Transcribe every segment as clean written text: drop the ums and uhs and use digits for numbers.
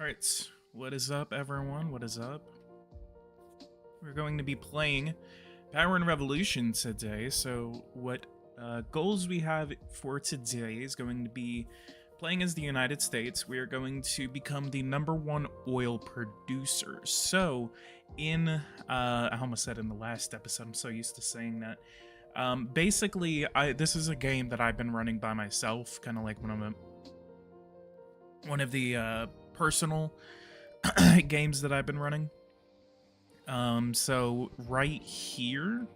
Alright, what is up, everyone? What is up? We're going to be playing Power and Revolution today. So, what goals we have for today is going to be playing as the United States. We are going to become the #1 oil producer. So, I almost said in the last episode, I'm so used to saying that. Basically, this is a game that I've been running by myself, kind of like one of the personal games that I've been running. So right here,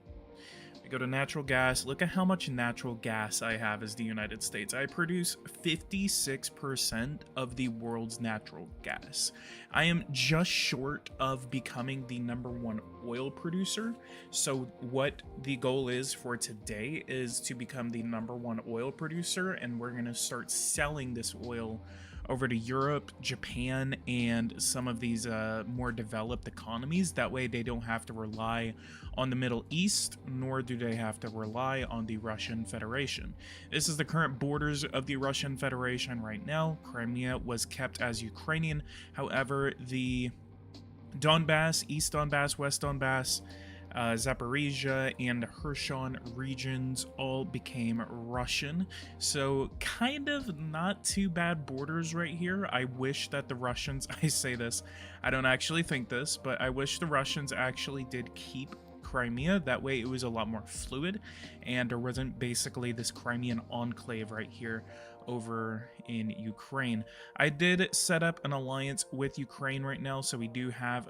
we go to natural gas. Look at how much natural gas I have as the United States. I produce 56% of the world's natural gas. I am just short of becoming the #1 oil producer. So what the goal is for today is to become the #1 oil producer, and we're going to start selling this oil over to Europe, Japan, and some of these more developed economies. That way they don't have to rely on the Middle East, nor do they have to rely on the Russian Federation. This is the current borders of the Russian Federation right now. Crimea was kept as Ukrainian. However, the Donbass, East Donbass, West Donbass, Zaporizhia, and Kherson regions all became Russian. So kind of not too bad borders right here. I wish that the Russians, I say this, I don't actually think this, but I wish the Russians actually did keep Crimea. That way it was a lot more fluid and there wasn't basically this Crimean enclave right here over in Ukraine. I did set up an alliance with Ukraine right now, so we do have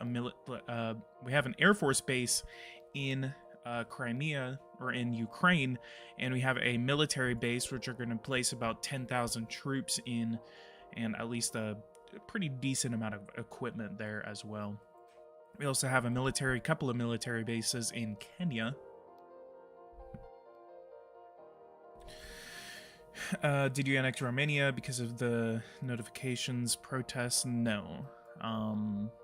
we have an Air Force base in Crimea, or in Ukraine, and we have a military base which are going to place about 10,000 troops in, and at least a pretty decent amount of equipment there as well. We also have a couple of military bases in Kenya. Did you annex Romania because of the notifications, protests? No.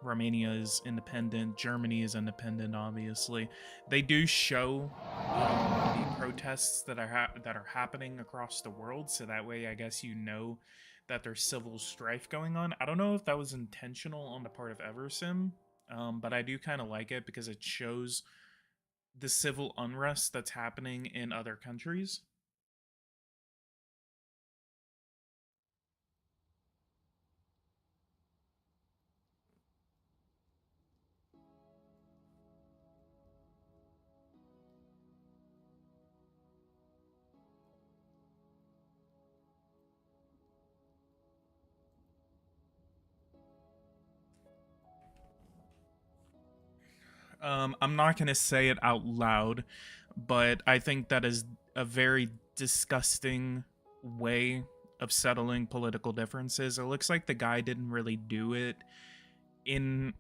Romania is independent. Germany is independent, obviously. They do show the protests that are happening across the world, so that way I guess you know that there's civil strife going on. I don't know if that was intentional on the part of Eversim, but I do kind of like it because it shows the civil unrest that's happening in other countries. I'm not going to say it out loud, but I think that is a very disgusting way of settling political differences. It looks like the guy didn't really do it in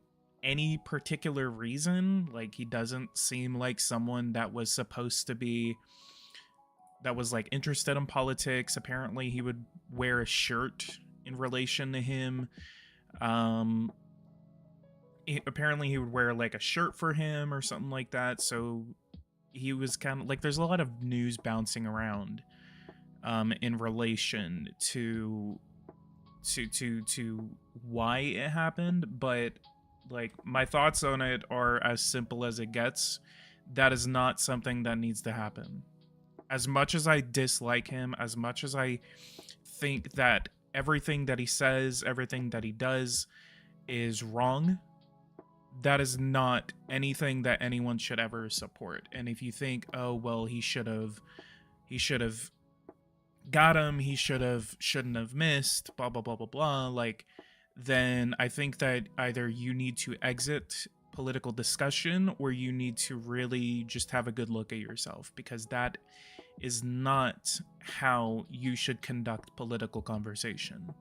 any particular reason. Like, he doesn't seem like someone that was supposed to be, that was like interested in politics. Apparently, he would wear a shirt in relation to him. Apparently he would wear like a shirt for him or something like that, so he was kind of like, there's a lot of news bouncing around in relation to why it happened, but like, my thoughts on it are as simple as it gets. That is not something that needs to happen. As much as I dislike him, as much as I think that everything that he says, everything that he does is wrong, that is not anything that anyone should ever support. And if you think, oh well, he should have got him, shouldn't have missed, blah blah blah blah blah, like, then I think that either you need to exit political discussion or you need to really just have a good look at yourself, because that is not how you should conduct political conversation.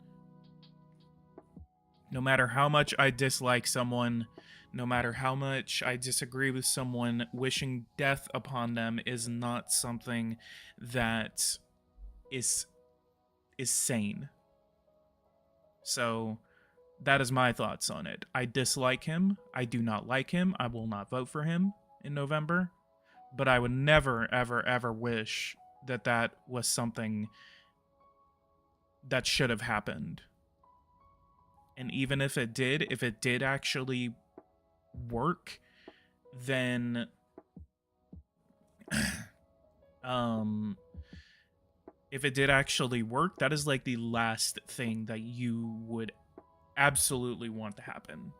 No matter how much I dislike someone, no matter how much I disagree with someone, wishing death upon them is not something that is sane. So that is my thoughts on it. I dislike him. I do not like him. I will not vote for him in November. But I would never, ever, ever wish that that was something that should have happened. And even if it did actually work, then if it did actually work, that is like the last thing that you would absolutely want to happen.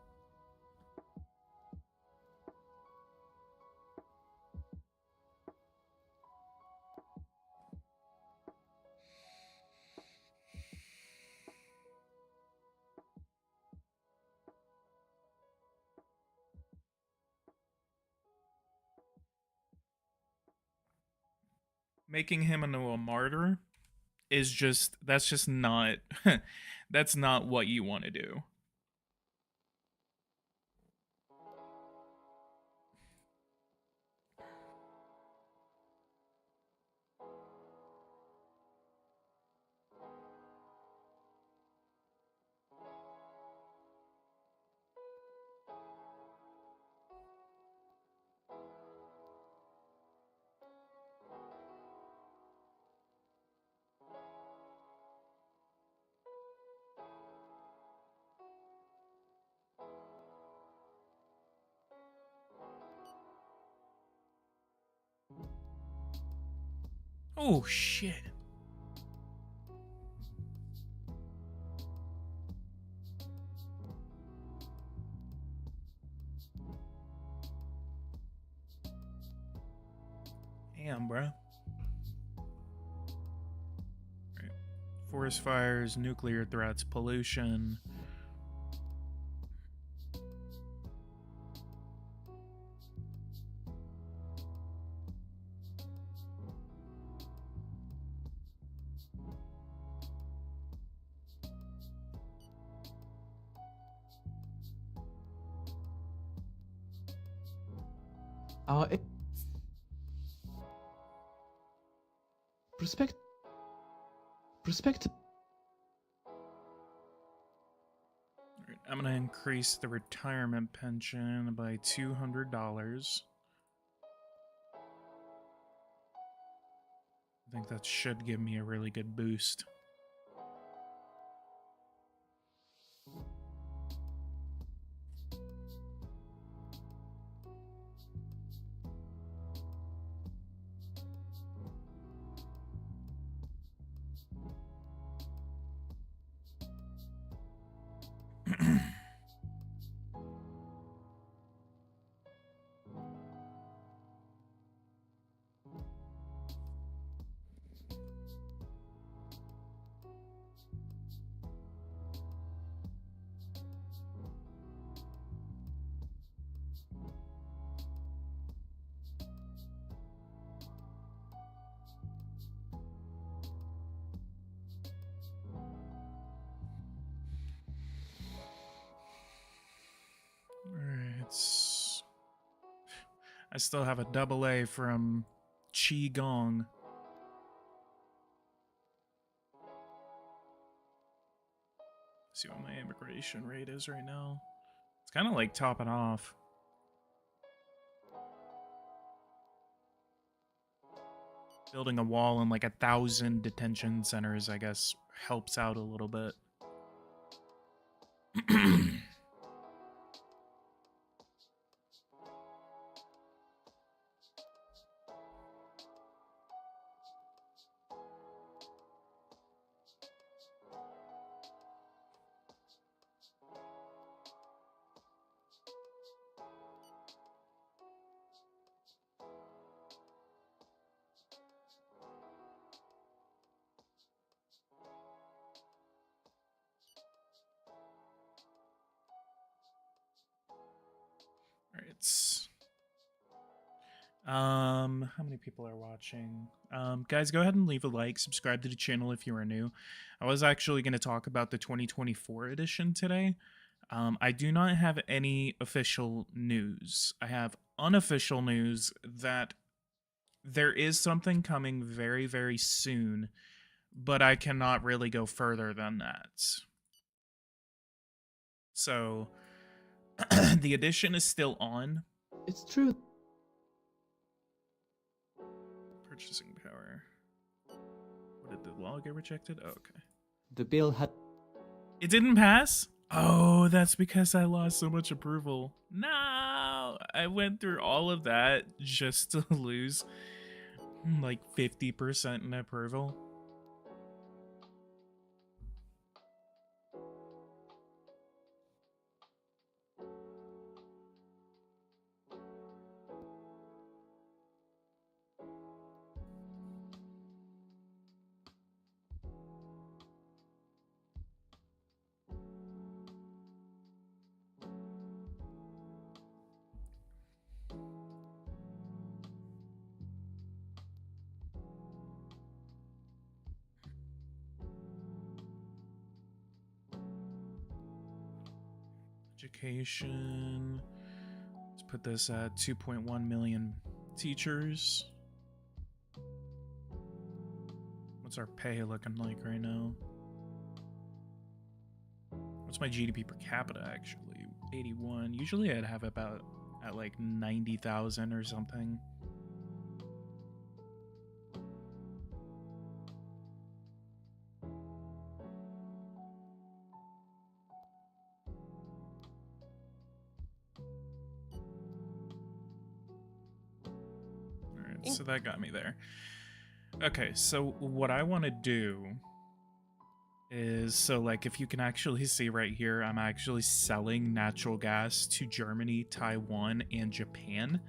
Making him into a martyr is that's just not that's not what you want to do. Oh shit. Damn, bro. Right. Forest fires, nuclear threats, pollution. Respect. Right, I'm gonna increase the retirement pension by $200. I think that should give me a really good boost. I still have a double A from Qi Gong. See what my immigration rate is right now. It's kind of like topping off. Building a wall in like 1,000 detention centers, I guess, helps out a little bit. How many people are watching? Guys, go ahead and leave a like, subscribe to the channel if you are new. I was actually going to talk about the 2024 edition today. I do not have any official news. I have unofficial news that there is something coming very, very soon, but I cannot really go further than that. So, the edition is still on. It's true. Purchasing power. What, did the law get rejected? Oh, okay. The bill had... It didn't pass? Oh, that's because I lost so much approval. No, I went through all of that just to lose like 50% in approval. Education. Let's put this at 2.1 million teachers. What's our pay looking like right now? What's my GDP per capita actually? 81. Usually I'd have about at like 90,000 or something. Alright, so that got me there. Okay, so what I want to do is, so like if you can actually see right here, I'm actually selling natural gas to Germany, Taiwan, and Japan.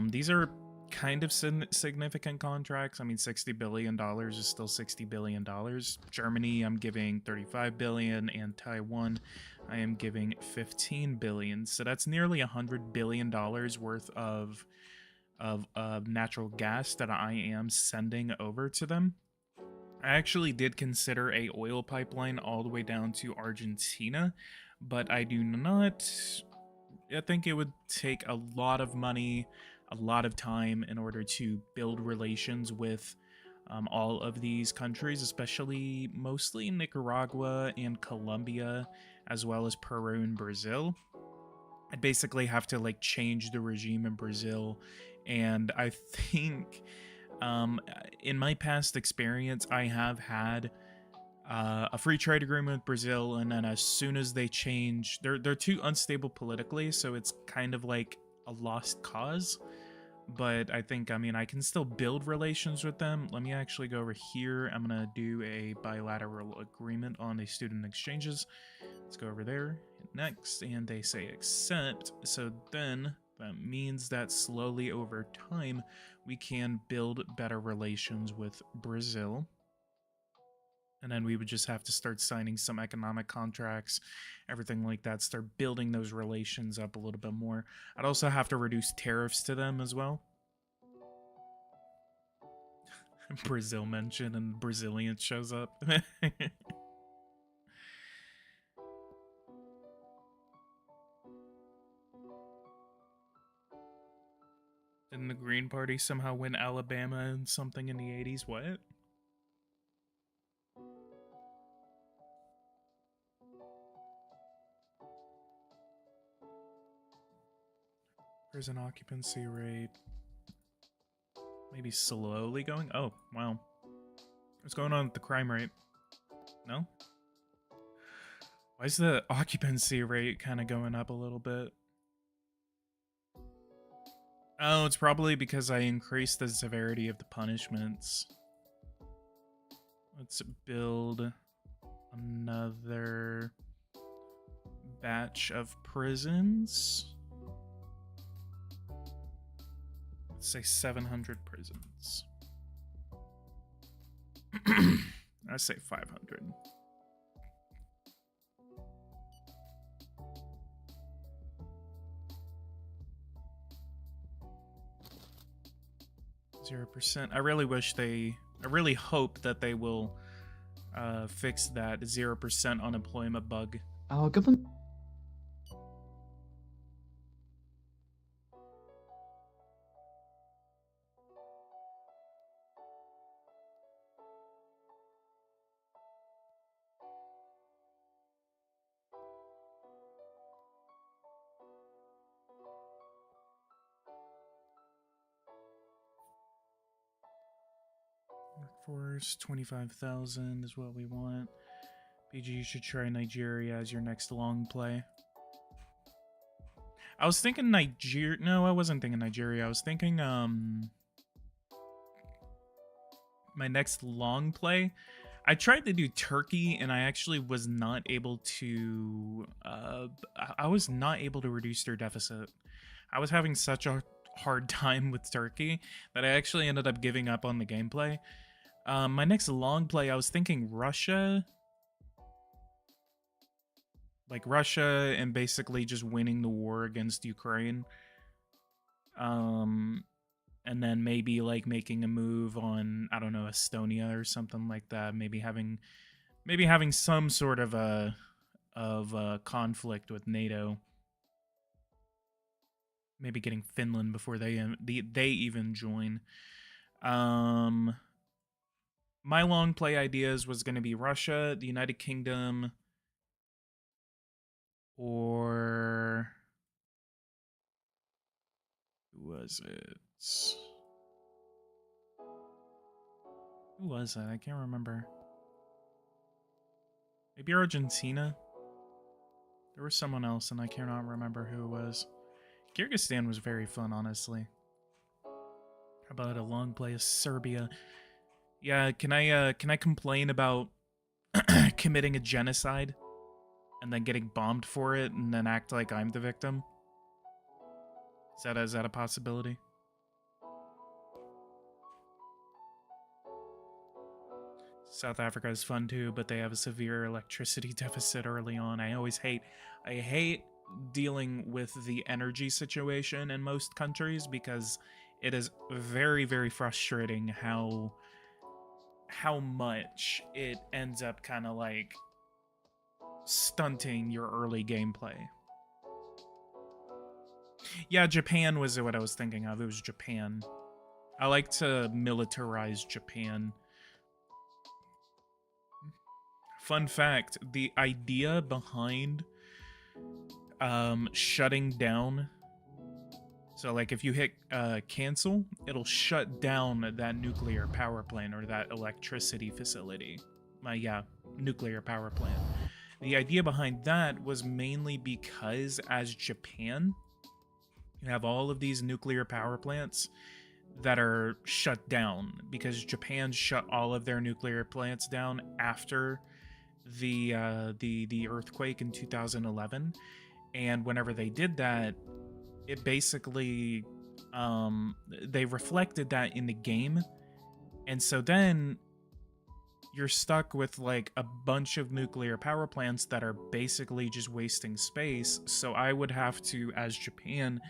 These are kind of significant contracts. I mean, $60 billion is still $60 billion. Germany, I'm giving 35 billion, and Taiwan, I am giving 15 billion. So that's nearly $100 billion worth of natural gas that I am sending over to them. I actually did consider a oil pipeline all the way down to Argentina, but I do not. I think it would take a lot of money, a lot of time in order to build relations with all of these countries, especially mostly Nicaragua and Colombia, as well as Peru and Brazil. I'd basically have to like change the regime in Brazil, and I think in my past experience, I have had a free trade agreement with Brazil, and then as soon as they change, they're too unstable politically, so it's kind of like a lost cause. But I think, I mean, I can still build relations with them. Let me actually go over here. I'm gonna do a bilateral agreement on the student exchanges. Let's go over there, hit next, and they say accept. So then that means that slowly over time, we can build better relations with Brazil. And then we would just have to start signing some economic contracts, everything like that, start building those relations up a little bit more. I'd also have to reduce tariffs to them as well. Brazil mentioned and Brazilian shows up. Didn't the Green Party somehow win Alabama and something in the 80s? What? Prison occupancy rate. Maybe slowly going? Oh, wow. What's going on with the crime rate? No? Why is the occupancy rate kind of going up a little bit? Oh, it's probably because I increased the severity of the punishments. Let's build another batch of prisons. Let's say 700 prisons. I say 500. %. I really hope that they will fix that 0% unemployment bug. Our government. Workforce 25,000 is what we want. BG, you should try Nigeria as your next long play. I was thinking Nigeria. No, I wasn't thinking Nigeria. I was thinking my next long play. I tried to do Turkey, and I actually was not able to. I was not able to reduce their deficit. I was having such a hard time with Turkey that I actually ended up giving up on the gameplay. My next long play, I was thinking Russia. Like Russia and basically just winning the war against Ukraine. And then maybe like making a move on, I don't know, Estonia or something like that. Maybe having some sort of a conflict with NATO. Maybe getting Finland before they even join. My long play ideas was going to be Russia, the United Kingdom, or who was it? Who was that? I can't remember. Maybe Argentina? There was someone else, and I cannot remember who it was. Kyrgyzstan was very fun, honestly. How about a long play of Serbia? Yeah, can I complain about committing a genocide and then getting bombed for it and then act like I'm the victim? Is that a possibility? South Africa is fun too, but they have a severe electricity deficit early on. I hate dealing with the energy situation in most countries because it is very, very frustrating how much it ends up kind of like stunting your early gameplay. Yeah, Japan was what I was thinking of. It was Japan. I like to militarize Japan. Fun fact, the idea behind shutting down, so like if you hit cancel, it'll shut down that nuclear power plant or that electricity facility. Nuclear power plant. The idea behind that was mainly because as Japan, you have all of these nuclear power plants that are shut down because Japan shut all of their nuclear plants down after the earthquake in 2011, and whenever they did that, it basically they reflected that in the game, and so then you're stuck with like a bunch of nuclear power plants that are basically just wasting space. So I would have to, as Japan,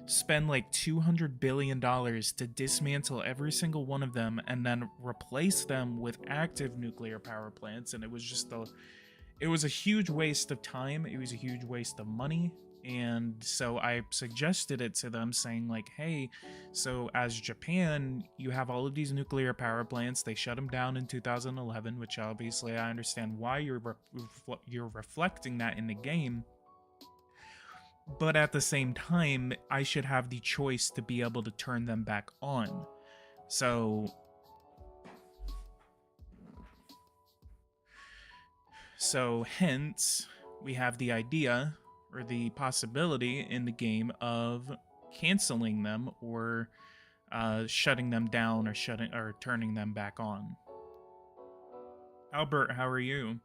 spend like $200 billion to dismantle every single one of them and then replace them with active nuclear power plants. And it was a huge waste of time. It was a huge waste of money. And so I suggested it to them, saying like, hey, so as Japan, you have all of these nuclear power plants. They shut them down in 2011, which obviously I understand why you're reflecting that in the game. But at the same time, I should have the choice to be able to turn them back on. So hence, we have the idea or the possibility in the game of canceling them or shutting them down or turning them back on. Albert, how are you?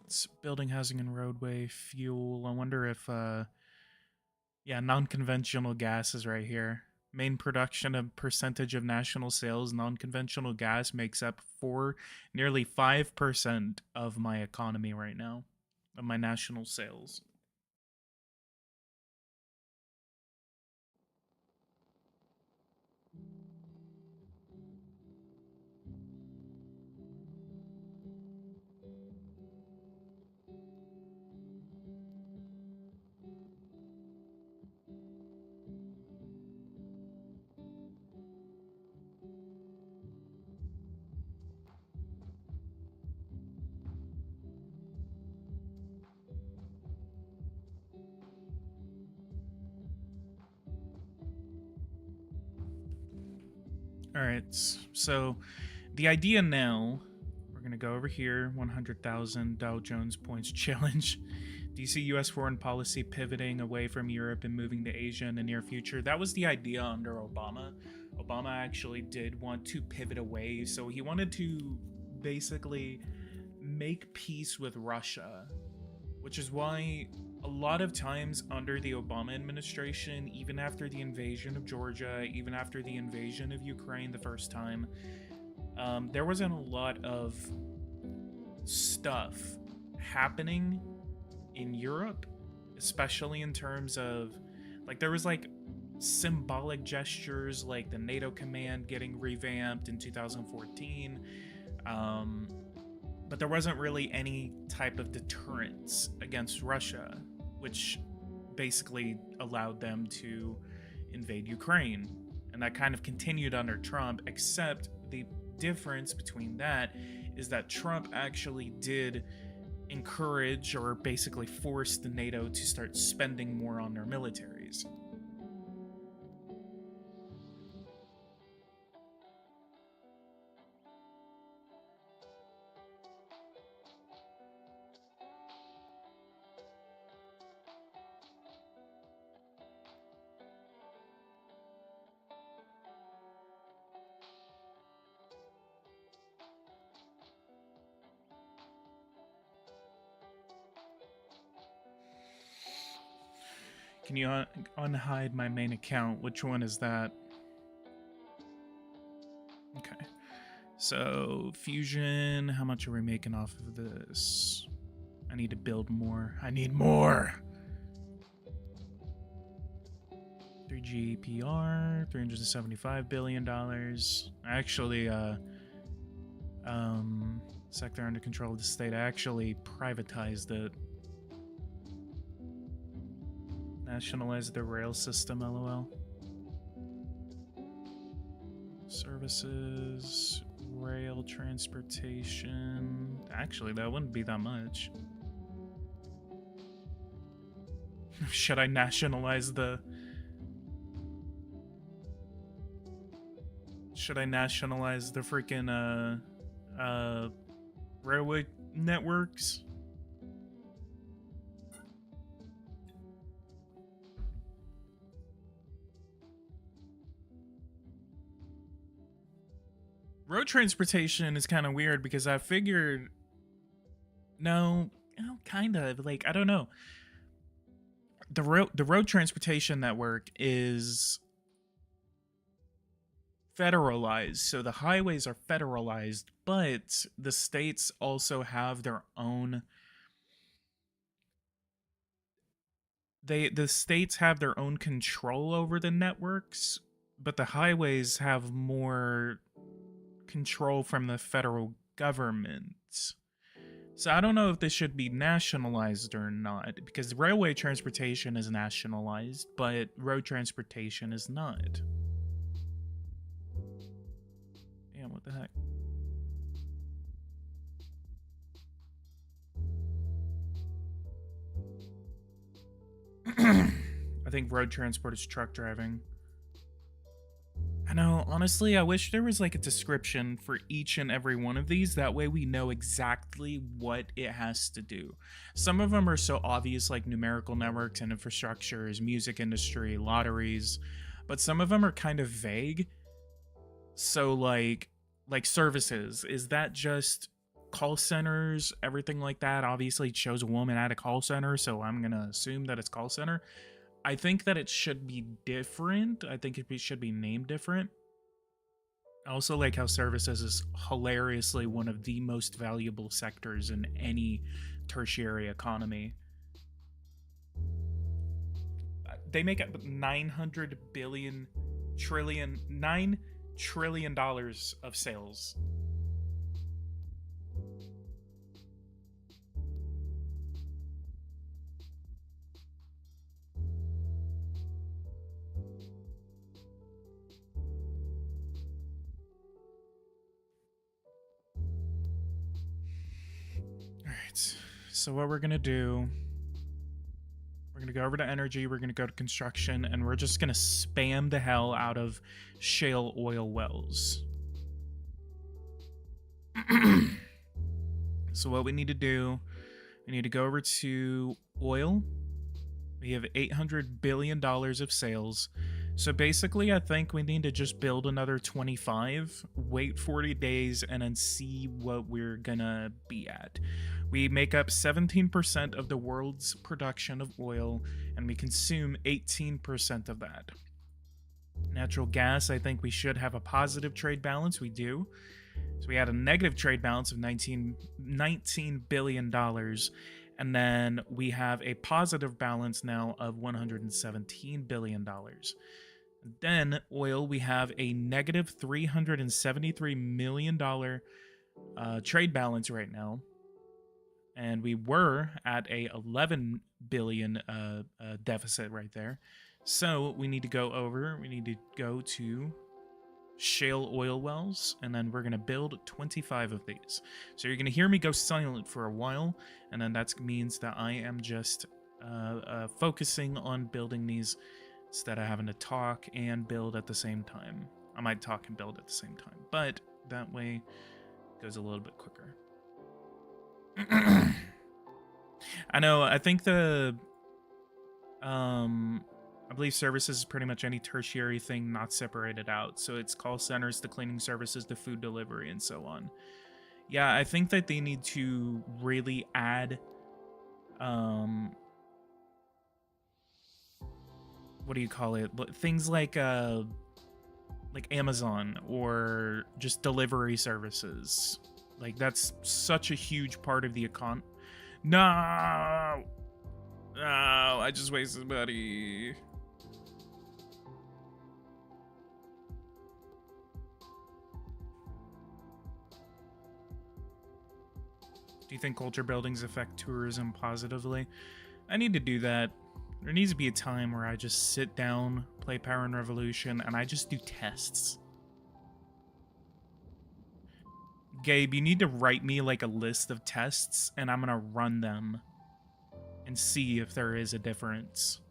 It's building, housing, and roadway fuel. I wonder if non-conventional gas is right here. Main production of percentage of national sales, non-conventional gas makes up for nearly 5% of my economy right now, of my national sales. All right, so the idea now, we're going to go over here, 100,000 Dow Jones points challenge. Do you see U.S. foreign policy pivoting away from Europe and moving to Asia in the near future? That was the idea under Obama. Obama actually did want to pivot away, so he wanted to basically make peace with Russia, which is why a lot of times under the Obama administration, even after the invasion of Georgia, even after the invasion of Ukraine the first time, there wasn't a lot of stuff happening in Europe, especially in terms of, like, there was like symbolic gestures like the NATO command getting revamped in 2014, but there wasn't really any type of deterrence against Russia, which basically allowed them to invade Ukraine. And that kind of continued under Trump, except the difference between that is that Trump actually did encourage or basically force the NATO to start spending more on their militaries. Can you unhide my main account? Which one is that? Okay. So, Fusion, how much are we making off of this? I need to build more. I need more! 3GPR, $375 billion. Actually, sector under control of the state. I actually privatized it. Nationalize the rail system, lol. Services, rail transportation. Actually, that wouldn't be that much. Should I nationalize the... Should I nationalize the freaking, railway networks? Road transportation is kind of weird because I figured, no, kind of, like, I don't know. The road transportation network is federalized, so the highways are federalized, but the states also have their own. The states have their own control over the networks, but the highways have more control from the federal government. So I don't know if this should be nationalized or not, because railway transportation is nationalized, but road transportation is not. Damn, what the heck? I think road transport is truck driving. I know, honestly, I wish there was like a description for each and every one of these. That way we know exactly what it has to do. Some of them are so obvious, like numerical networks and infrastructures, music industry, lotteries, but some of them are kind of vague. So like services, is that just call centers, everything like that? Obviously it shows a woman at a call center, so I'm gonna assume that it's call center. I think that it should be different. I think it should be named different. I also like how services is hilariously one of the most valuable sectors in any tertiary economy. They make up $900 trillion $9 trillion of sales. So what we're gonna do, we're gonna go over to energy, we're going to go to construction, and we're just going to spam the hell out of shale oil wells. So what we need to do, we need to go over to oil. We have $800 billion of sales. So basically, I think we need to just build another 25, wait 40 days, and then see what we're gonna be at. We make up 17% of the world's production of oil, and we consume 18% of that. Natural gas, I think we should have a positive trade balance. We do. So we had a negative trade balance of $19 billion. And then we have a positive balance now of $117 billion. Then oil, we have a negative $373 million trade balance right now. And we were at a $11 billion deficit right there. So we need to go to shale oil wells, and then we're going to build 25 of these. So you're going to hear me go silent for a while, and then that means that I am just focusing on building these instead of having to talk and build at the same time. I might talk and build at the same time, but that way it goes a little bit quicker. I know, I think I believe services is pretty much any tertiary thing not separated out. So it's call centers, the cleaning services, the food delivery, and so on. Yeah, I think that they need to really add, what do you call it? Things like Amazon or just delivery services. Like, that's such a huge part of the No, I just wasted money. Do you think culture buildings affect tourism positively? I need to do that. There needs to be a time where I just sit down, play Power and Revolution, and I just do tests. Gabe, you need to write me like a list of tests, and I'm gonna run them and see if there is a difference.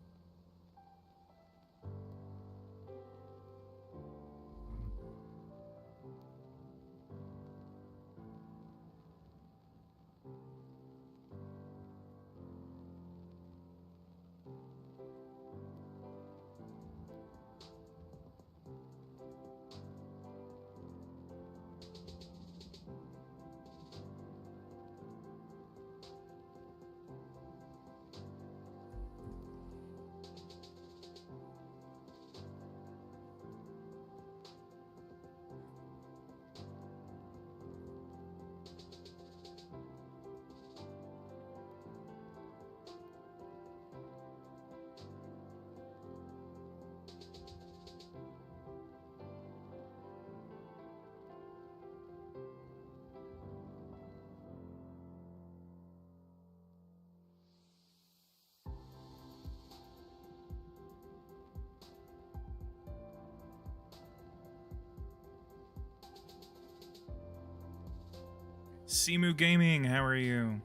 Simu Gaming, how are you?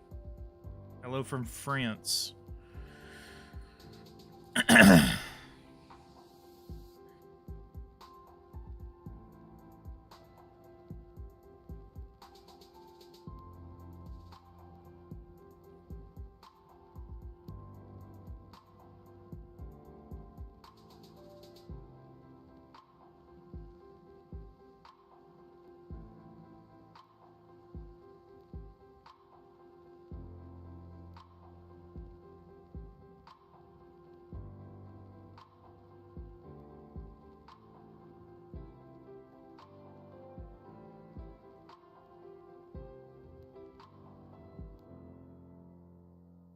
Hello from France.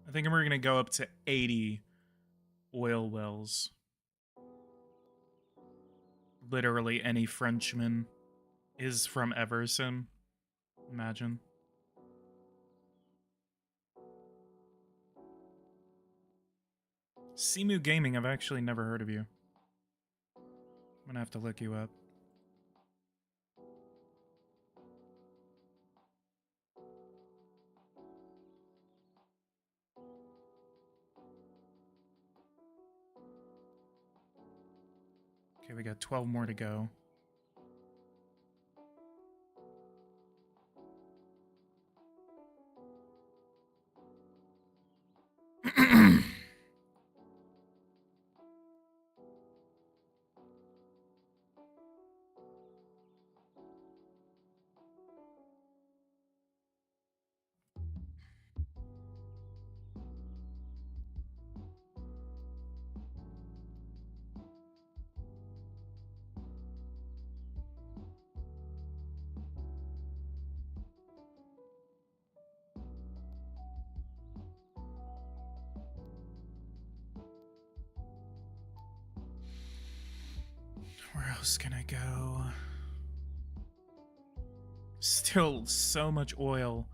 I think we're going to go up to 80 oil wells. Literally any Frenchman is from Everson. Imagine. Simu Gaming, I've actually never heard of you. I'm going to have to look you up. Okay, we got 12 more to go. Where else can I go? Still so much oil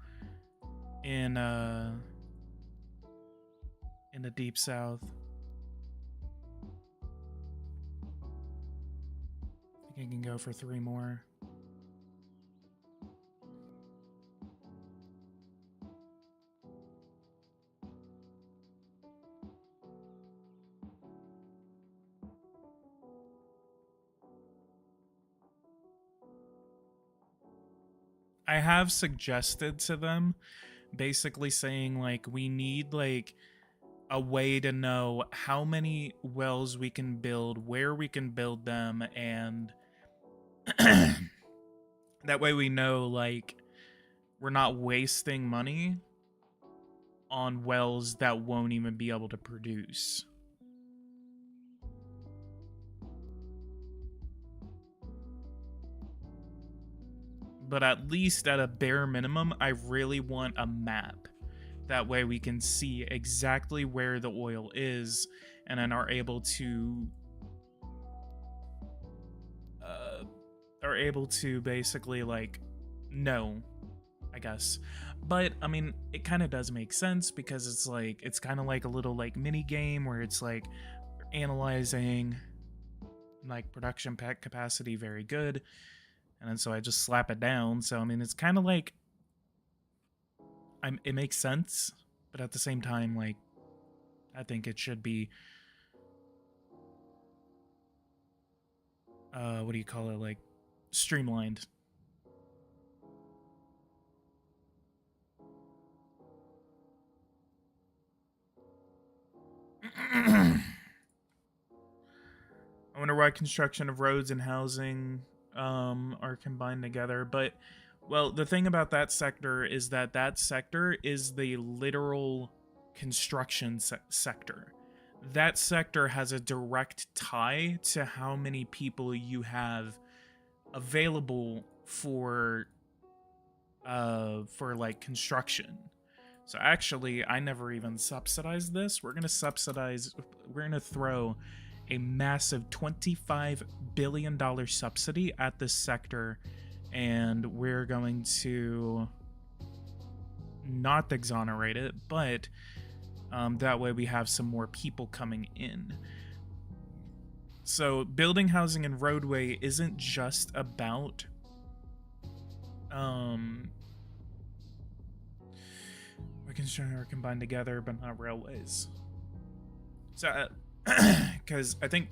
in the deep south. I think I can go for 3 more. I have suggested to them basically saying like we need like a way to know how many wells we can build, where we can build them, and that way we know like we're not wasting money on wells that won't even be able to produce. But at least at a bare minimum, I really want a map. That way we can see exactly where the oil is and then are able to basically like know, I guess. But I mean, it kind of does make sense because it's like it's kind of like a little like mini game where it's like analyzing like production pack capacity very good, and then so I just slap it down. So I mean, it's kind of like it makes sense, but at the same time, like I think it should be what do you call it, like streamlined. I wonder why construction of roads and housing are combined together. But, well, the thing about that sector is that sector is the literal construction sector. That sector has a direct tie to how many people you have available for like construction. So actually, I never even subsidized this. We're gonna throw a massive $25 billion subsidy at this sector, and we're going to not exonerate it, but that way we have some more people coming in. So building housing and roadway isn't just about construction are combined together, but not railways. So, because I think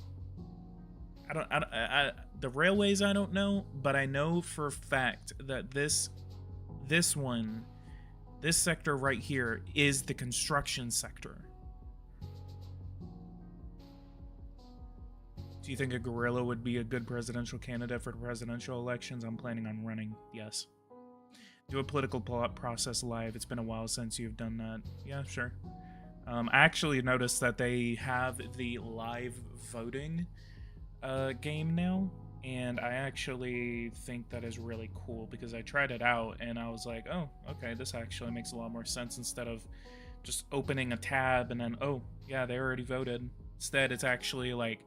the railways I don't know, but I know for a fact that this sector right here is the construction sector. Do you think a gorilla would be a good presidential candidate for presidential elections? I'm planning on running. Yes. Do a political process live. It's been a while since you've done that. Yeah, sure. I actually noticed that they have the live voting game now, and I actually think that is really cool because I tried it out and I was like, oh, okay, this actually makes a lot more sense instead of just opening a tab and then, oh, yeah, they already voted. Instead, it's actually like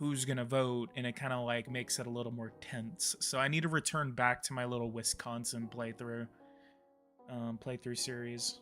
who's gonna vote, and it kind of like makes it a little more tense. So I need to return back to my little Wisconsin playthrough series.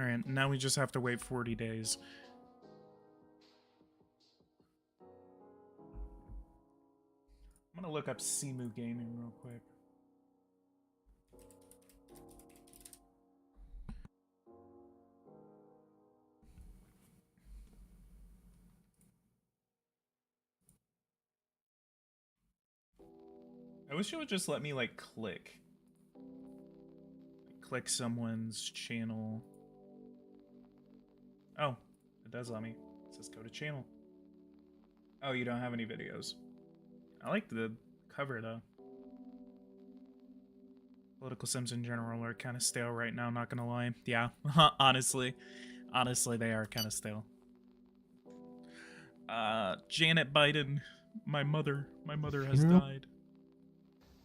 Alright, now we just have to wait 40 days. I'm gonna look up Simu Gaming real quick. I wish it would just let me, like, click someone's channel. Oh, it does let me. It says go to channel. Oh, you don't have any videos. I like the cover, though. Political sims in general are kind of stale right now, not gonna lie. Yeah, honestly. Honestly, they are kind of stale. Janet Biden, my mother has died.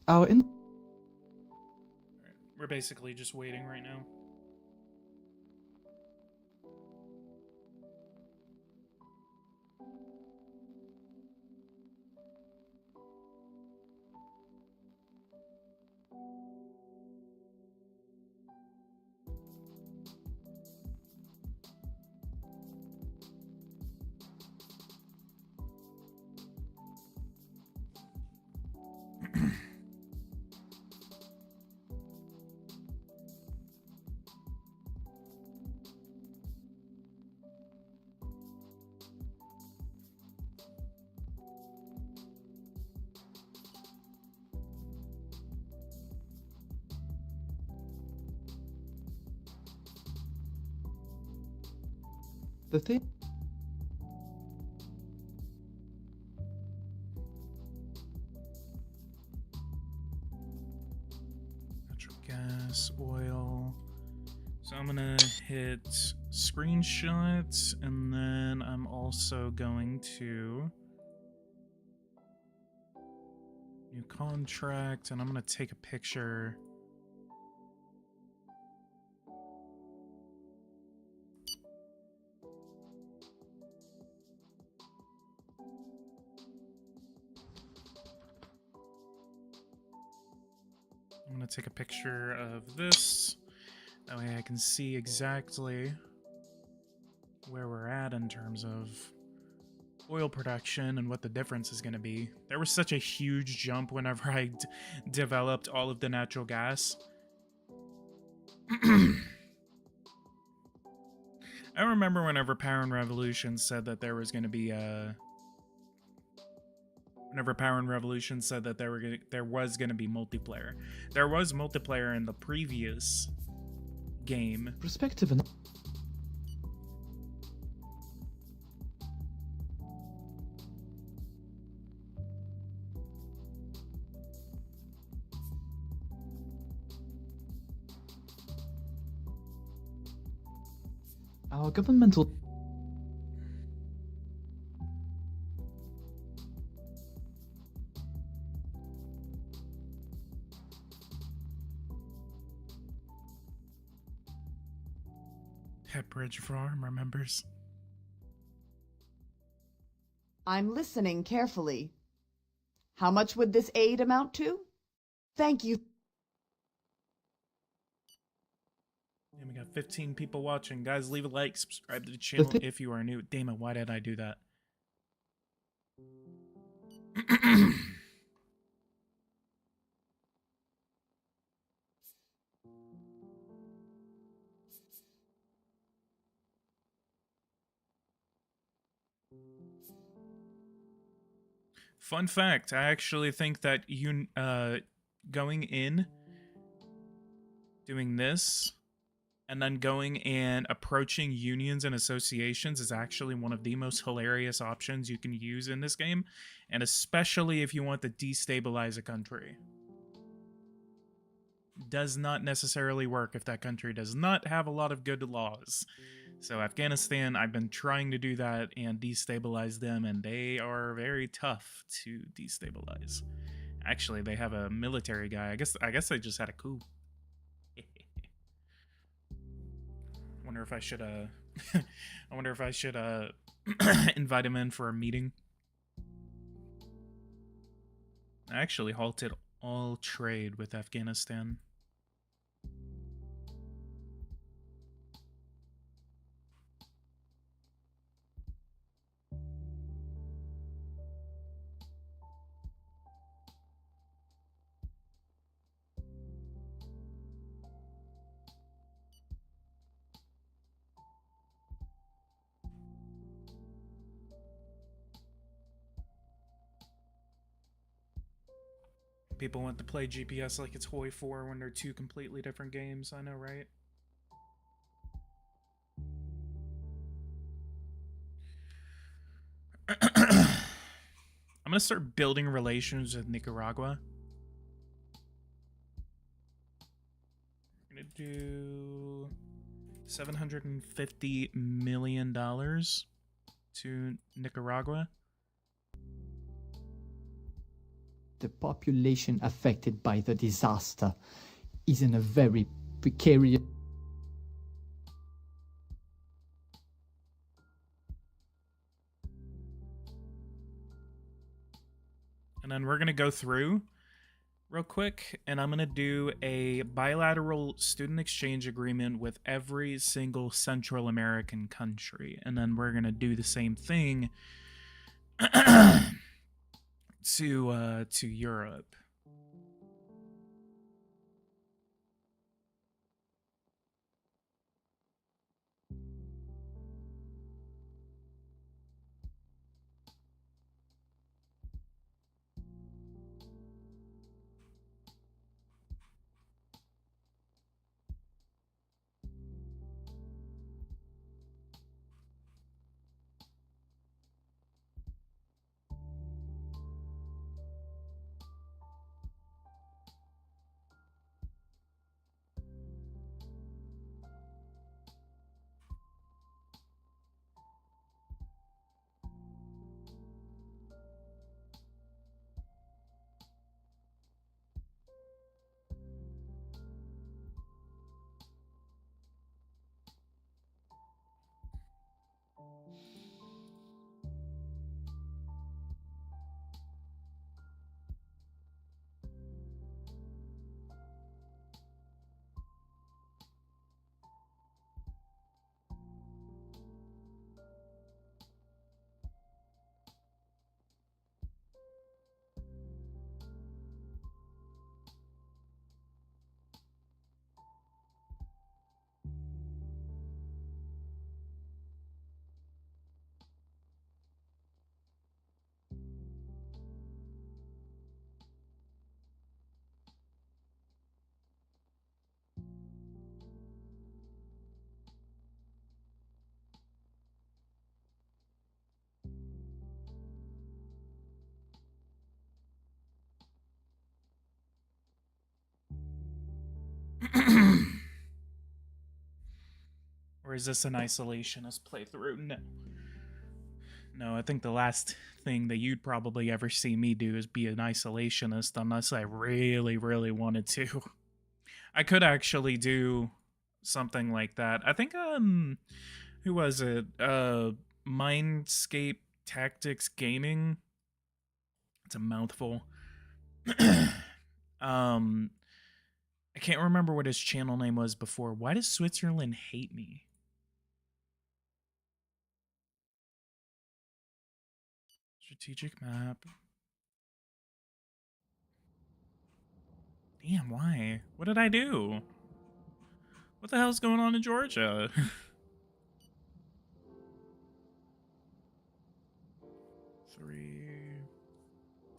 Our We're basically just waiting right now. the thing. Natural gas, oil. So I'm gonna hit screenshots, and then I'm also going to new contract, and I'm gonna take a picture. I'm gonna take a picture of this. That way I can see exactly where we're at in terms of oil production and what the difference is going to be. There was such a huge jump whenever I developed all of the natural gas. I remember whenever Power and Revolution said that there was going to be a... Whenever Power and Revolution said that there was going to be multiplayer. There was multiplayer in the previous game. Perspective and our governmental Pepperidge Farm remembers. I'm listening carefully. How much would this aid amount to? Thank you. And we got 15 people watching. Guys, leave a like, subscribe to the channel if you are new. Damon, why did I do that? Fun fact, I actually think that you going in, doing this, and then going and approaching unions and associations is actually one of the most hilarious options you can use in this game, and especially if you want to destabilize a country. Does not necessarily work if that country does not have a lot of good laws. So Afghanistan, I've been trying to do that and destabilize them, and they are very tough to destabilize. Actually, they have a military guy. I guess they just had a coup. Wonder if I should I wonder if I should invite him in for a meeting. I actually halted all trade with Afghanistan. People want to play GPS like it's Hoi 4 when they're two completely different games. I know, right? I'm gonna start building relations with Nicaragua. We're gonna do $750 million to Nicaragua. The population affected by the disaster is in a very precarious. And then we're gonna go through real quick, and I'm gonna do a bilateral student exchange agreement with every single Central American country, and then we're gonna do the same thing to Europe. Or is this an isolationist playthrough? No. No, I think the last thing that you'd probably ever see me do is be an isolationist unless I really, really wanted to. I could actually do something like that. I think, who was it? Mindscape Tactics Gaming. It's a mouthful. I can't remember what his channel name was before. Why does Switzerland hate me? Strategic map. Damn, why? What did I do? What the hell's going on in Georgia?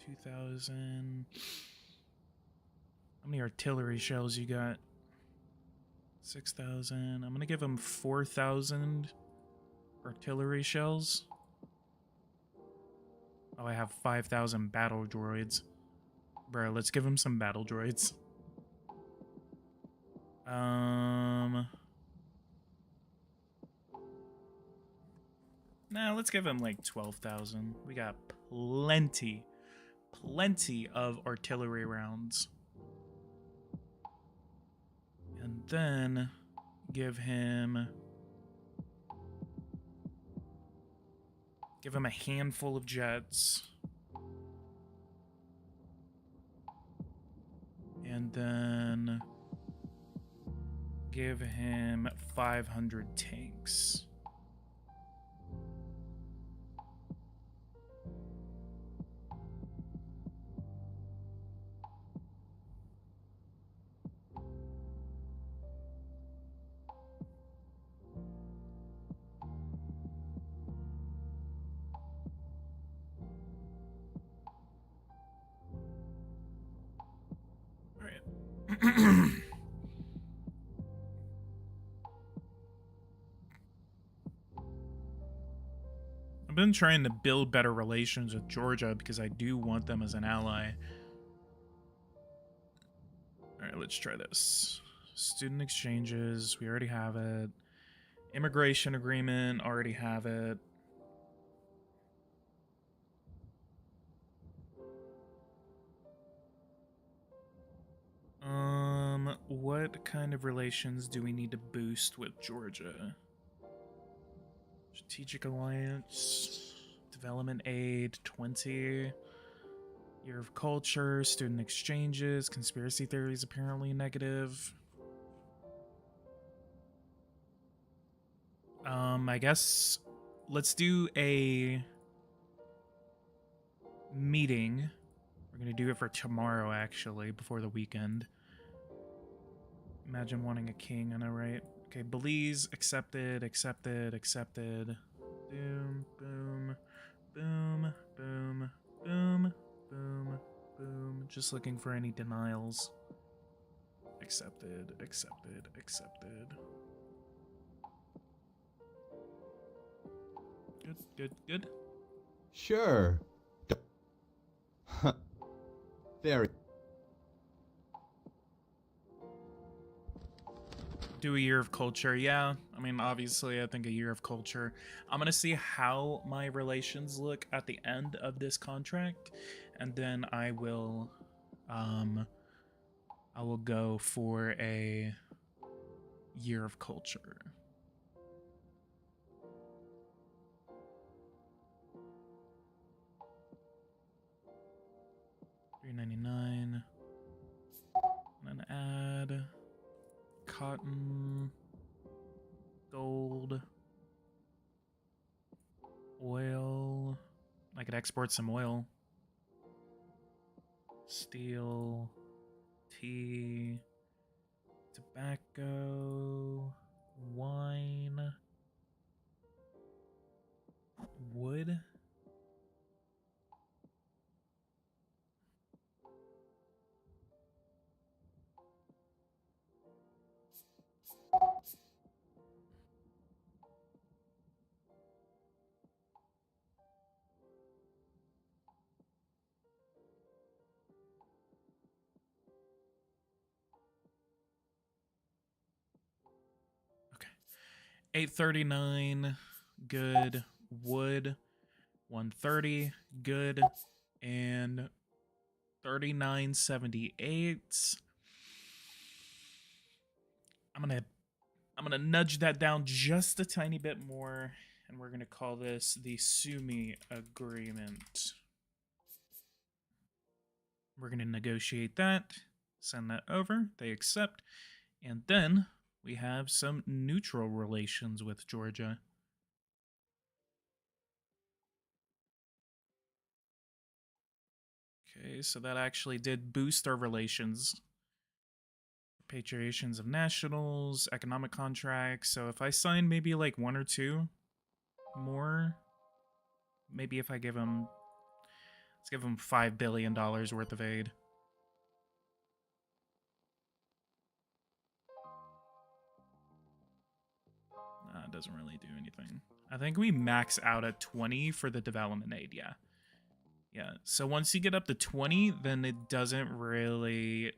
2,000. How many artillery shells you got? 6,000. I'm gonna give him 4,000 artillery shells. Oh, I have 5,000 battle droids. Bro, let's give him some battle droids. Nah, let's give him like 12,000. We got plenty of artillery rounds. And then give him a handful of jets. And then give him 500 tanks. I've been trying to build better relations with Georgia because I do want them as an ally. Alright, let's try this. Student exchanges, we already have it. Immigration agreement, already have it. What kind of relations do we need to boost with Georgia? Strategic alliance, development aid, 20. Year of culture, student exchanges, conspiracy theories apparently negative. I guess let's do a meeting. We're gonna do it for tomorrow, actually, before the weekend. Imagine wanting a king, I know, right? Okay, Belize, accepted, accepted, accepted. Boom, boom, boom, boom, boom, boom, boom. Just looking for any denials. Accepted, accepted, accepted. Good, good, good. Sure. Very. Do a year of culture, yeah. I mean, obviously, I think a year of culture. I'm gonna see how my relations look at the end of this contract, and then I will go for a year of culture. $3.99. And then add cotton, gold, oil. I could export some oil. Steel, tea, tobacco, wine, wood. Okay. 839, good. Wood, 130, good. And 3978. I'm gonna nudge that down just a tiny bit more, and we're gonna call this the Sumi Agreement. We're gonna negotiate that, send that over, they accept, and then we have some neutral relations with Georgia. Okay, so that actually did boost our relations. Repatriations of nationals, economic contracts. So if I sign maybe like one or two more, maybe if I give them, let's give them $5 billion worth of aid. Nah, it doesn't really do anything. I think we max out at 20 for the development aid, yeah. Yeah, so once you get up to 20, then it doesn't really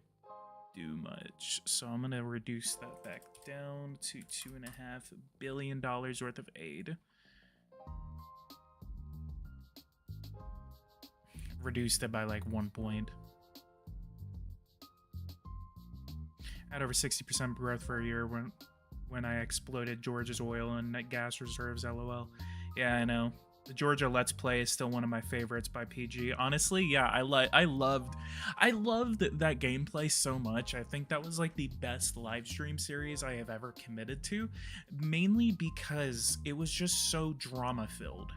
do much. So I'm gonna reduce that back down to $2.5 billion worth of aid. Reduced it by like 1 point. Had over 60% growth for a year when I exploited Georgia's oil and net gas reserves, lol. Yeah, I know. The Georgia Let's Play is still one of my favorites by PG. Honestly, yeah, I loved that gameplay so much. I think that was like the best live stream series I have ever committed to, mainly because it was just so drama filled.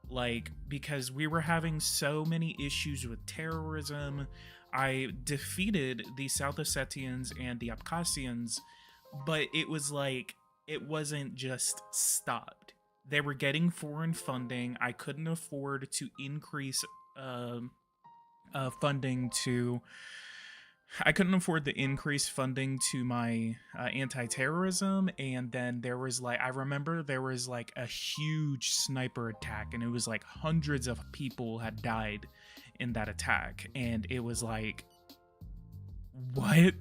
Like, because we were having so many issues with terrorism. I defeated the South Ossetians and the Abkhazians, but it was like, it wasn't just stopped. They were getting foreign funding. I couldn't afford to increase funding to I couldn't afford the increased funding to my anti-terrorism, and then there was like, I remember there was like a huge sniper attack, and it was like hundreds of people had died in that attack, and it was like, what?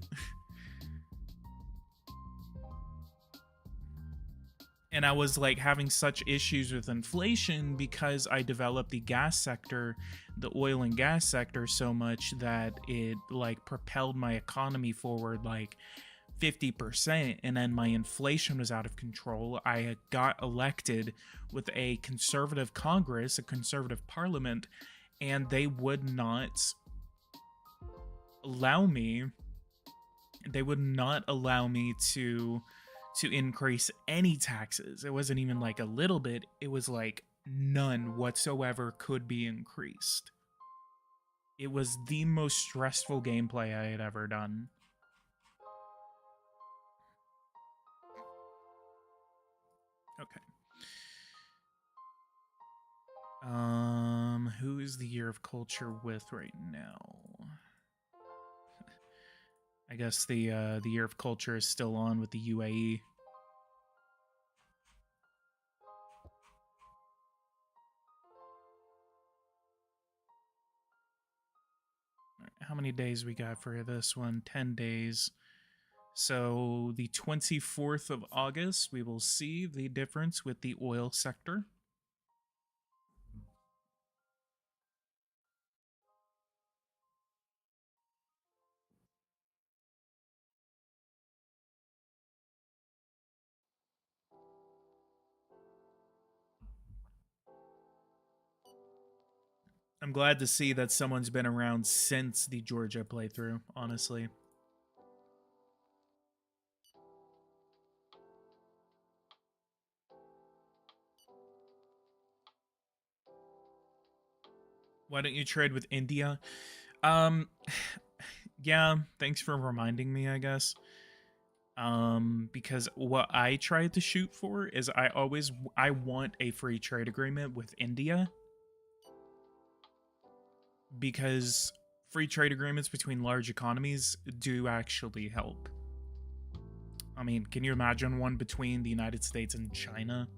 And I was like having such issues with inflation because I developed the gas sector, the oil and gas sector, so much that it like propelled my economy forward like 50%, and then my inflation was out of control. I got elected with a conservative Congress, a conservative parliament, and they would not allow me to increase any taxes. It wasn't even like a little bit, it was like none whatsoever could be increased. It was the most stressful gameplay I had ever done. Okay. Who is the Year of Culture with right now? I guess the Year of Culture is still on with the UAE. How many days we got for this one? 10 days. So the 24th of August, we will see the difference with the oil sector. I'm glad to see that someone's been around since the Georgia playthrough, honestly. Why don't you trade with India? Yeah, thanks for reminding me, I guess. Because what I tried to shoot for is I want a free trade agreement with India, because free trade agreements between large economies do actually help. I mean, can you imagine one between the United States and China?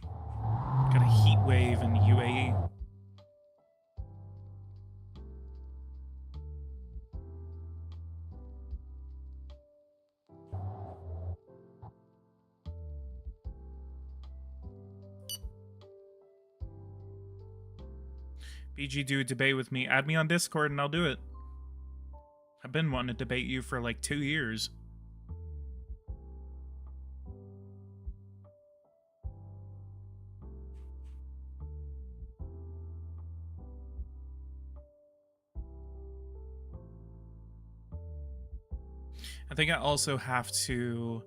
Oh, got a heat wave in UAE. BG, do a debate with me. Add me on Discord and I'll do it. I've been wanting to debate you for like 2 years. I think I also have to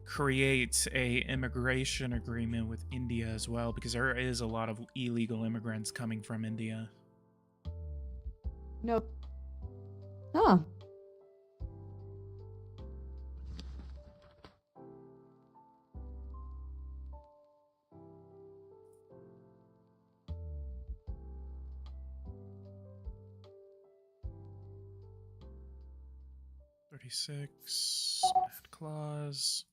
create a immigration agreement with India as well, because there is a lot of illegal immigrants coming from India. No. Huh. $36, add clause.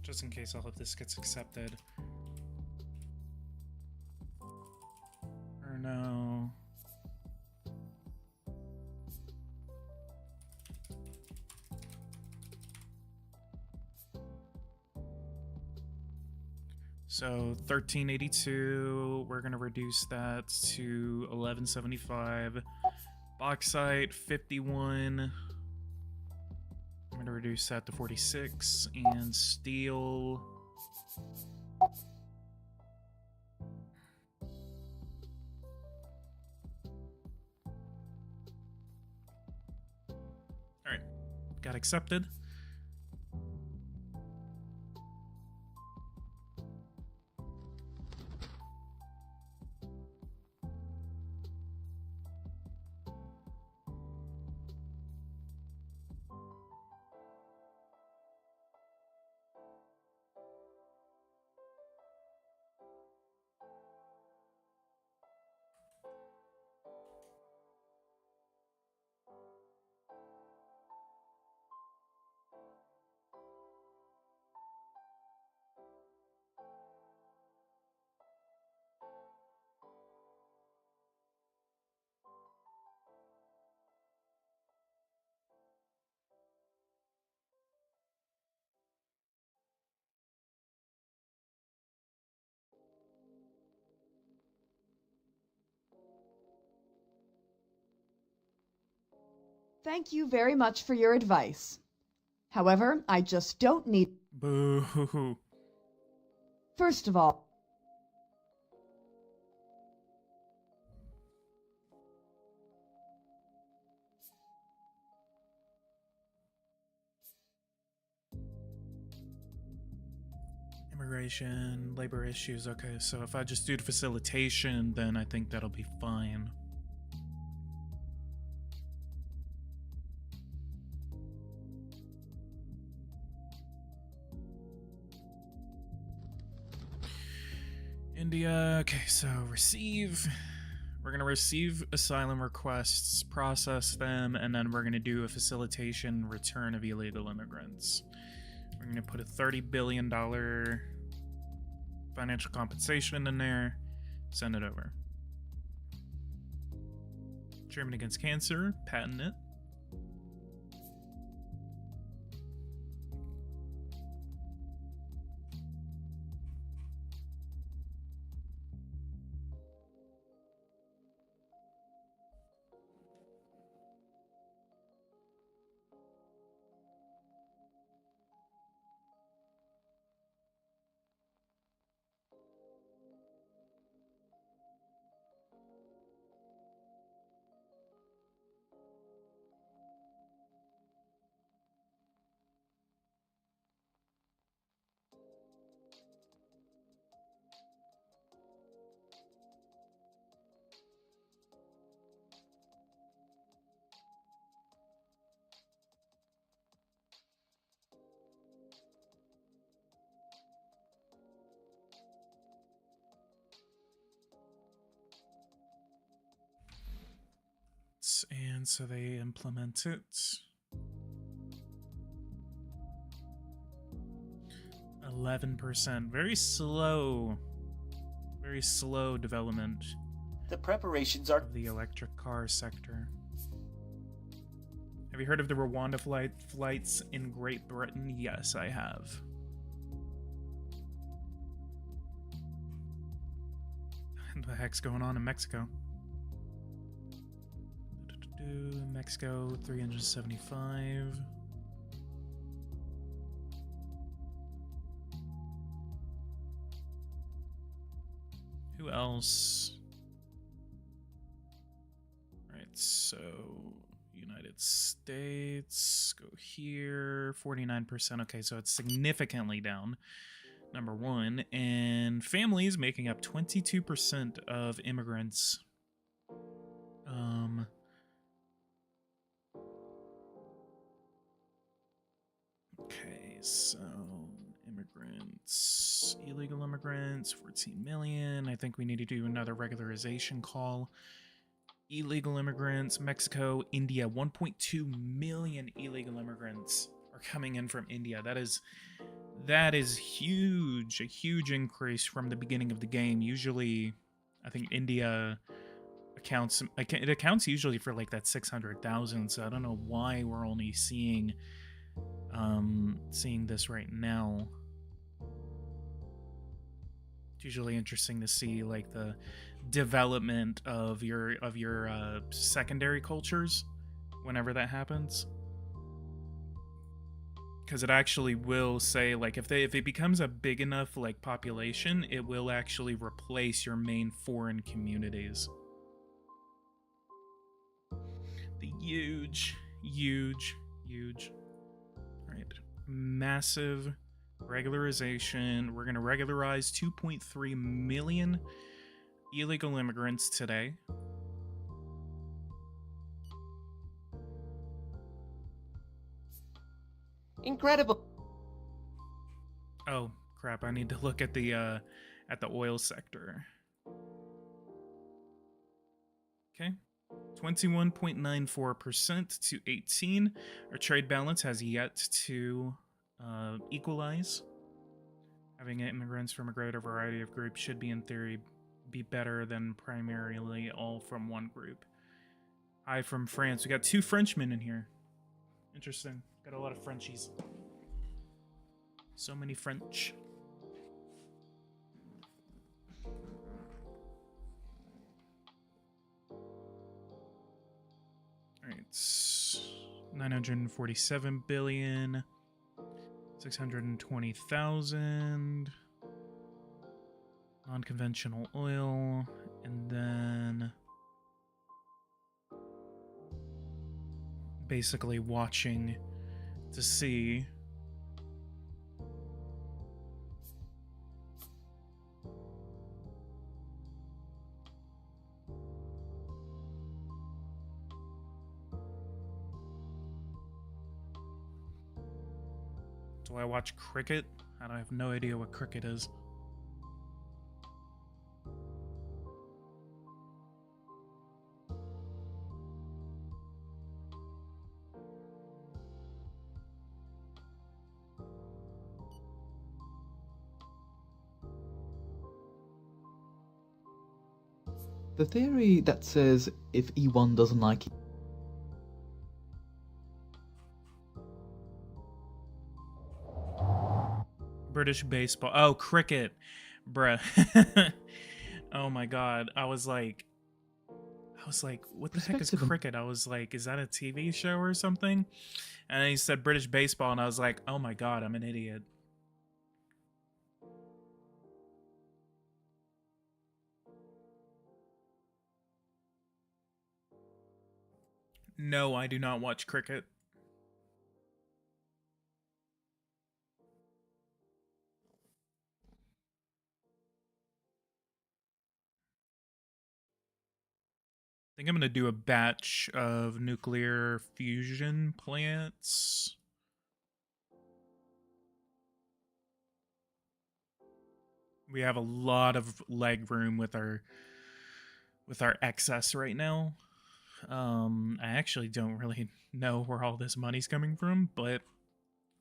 Just in case all of this gets accepted. Or no. So 1382, we're gonna reduce that to 1175. Bauxite 51. I'm gonna reduce that to 46, and steel. Alright, got accepted. Thank you very much for your advice. However, I just don't need... Boo. First of all, Immigration, labor issues. Okay, so if I just do the facilitation, then I think that'll be fine. India. Okay, so receive. We're going to receive asylum requests, process them, and then we're going to do a facilitation return of illegal immigrants. We're going to put a $30 billion financial compensation in there, send it over. Treatment against cancer, patent it. And so they implement it. 11%. Very slow development The preparations are... of the electric car sector. Have you heard of the Rwanda flights in Great Britain? Yes, I have. What the heck's going on in Mexico? Mexico, 375. Who else? Alright, so United States, go here, 49%. Okay, so it's significantly down, number one. And families making up 22% of immigrants. Okay, so immigrants, illegal immigrants, 14 million. I think we need to do another regularization call. Illegal immigrants, Mexico, India, 1.2 million illegal immigrants are coming in from India. That is huge, a huge increase from the beginning of the game. Usually, I think India it accounts usually for like that 600,000. So I don't know why we're only seeing this right now. It's usually interesting to see like the development of your secondary cultures whenever that happens, because it actually will say like if it becomes a big enough like population, it will actually replace your main foreign communities. The huge all right, massive regularization. We're going to regularize 2.3 million illegal immigrants today. Incredible. Oh crap, I need to look at the oil sector. Okay. 21.94% to 18. Our trade balance has yet to equalize. Having immigrants from a greater variety of groups should be, in theory, be better than primarily all from one group. Hi from France. We got 2 Frenchmen in here. Interesting. Got a lot of Frenchies. So many French. Alright. 947 billion. 620,000. Non-conventional oil. And then basically watching to see do I watch cricket? I have no idea what cricket is. The theory that says if E1 doesn't like it, British baseball. Oh, cricket. Bruh. Oh my god. I was like, what the heck is Respectable. cricket? I was like, is that a TV show or something? And then he said British baseball, and I was like, oh my god, I'm an idiot. No, I do not watch cricket. I think I'm gonna do a batch of nuclear fusion plants. We have a lot of leg room with our excess right now. I actually don't really know where all this money's coming from, but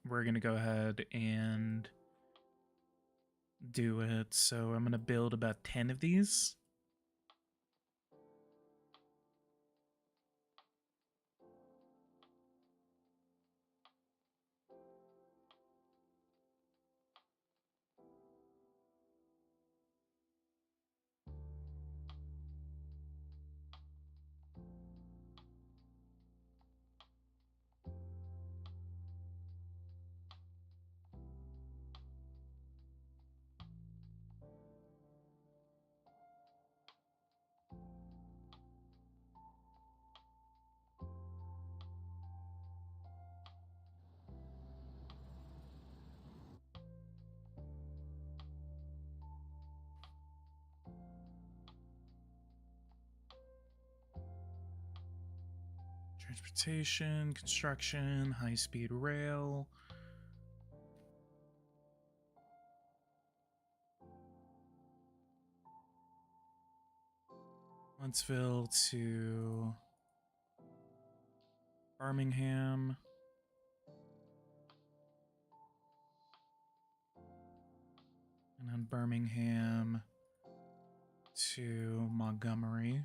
we're gonna go ahead and do it. So I'm gonna build about 10 of these. Transportation, construction, high-speed rail. Huntsville to Birmingham. And then Birmingham to Montgomery.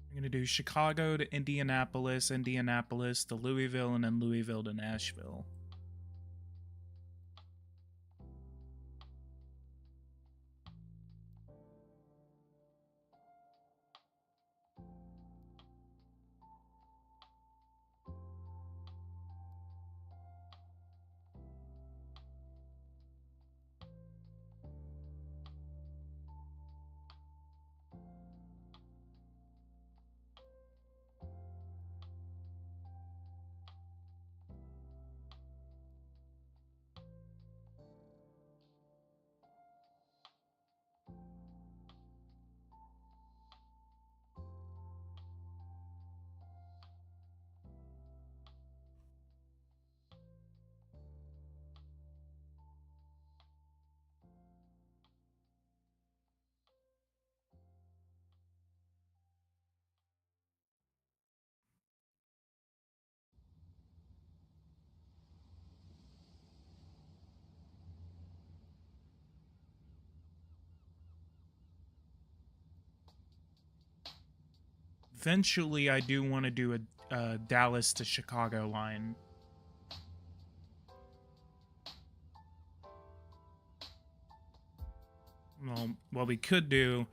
I'm going to do Chicago to Indianapolis, Indianapolis to Louisville, and then Louisville to Nashville. Eventually, I do want to do a Dallas to Chicago line. Well, what we could do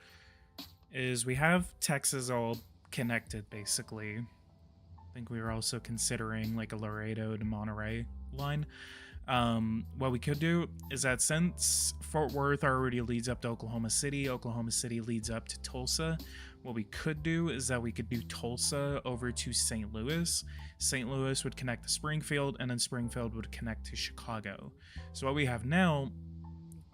is we have Texas all connected, basically. I think we were also considering like a Laredo to Monterey line. What we could do is that since Fort Worth already leads up to Oklahoma City leads up to Tulsa, what we could do is that we could do Tulsa over to St. Louis. St. Louis would connect to Springfield, and then Springfield would connect to Chicago. So what we have now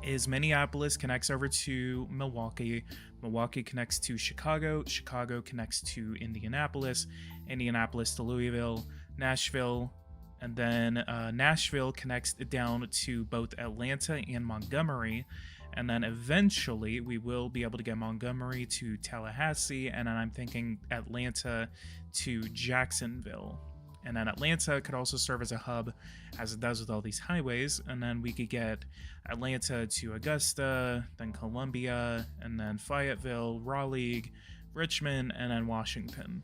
is Minneapolis connects over to Milwaukee, Milwaukee connects to Chicago, Chicago connects to Indianapolis, Indianapolis to Louisville, Nashville, and then Nashville connects down to both Atlanta and Montgomery. And then eventually we will be able to get Montgomery to Tallahassee. And then I'm thinking Atlanta to Jacksonville. And then Atlanta could also serve as a hub, as it does with all these highways. And then we could get Atlanta to Augusta, then Columbia, and then Fayetteville, Raleigh, Richmond, and then Washington.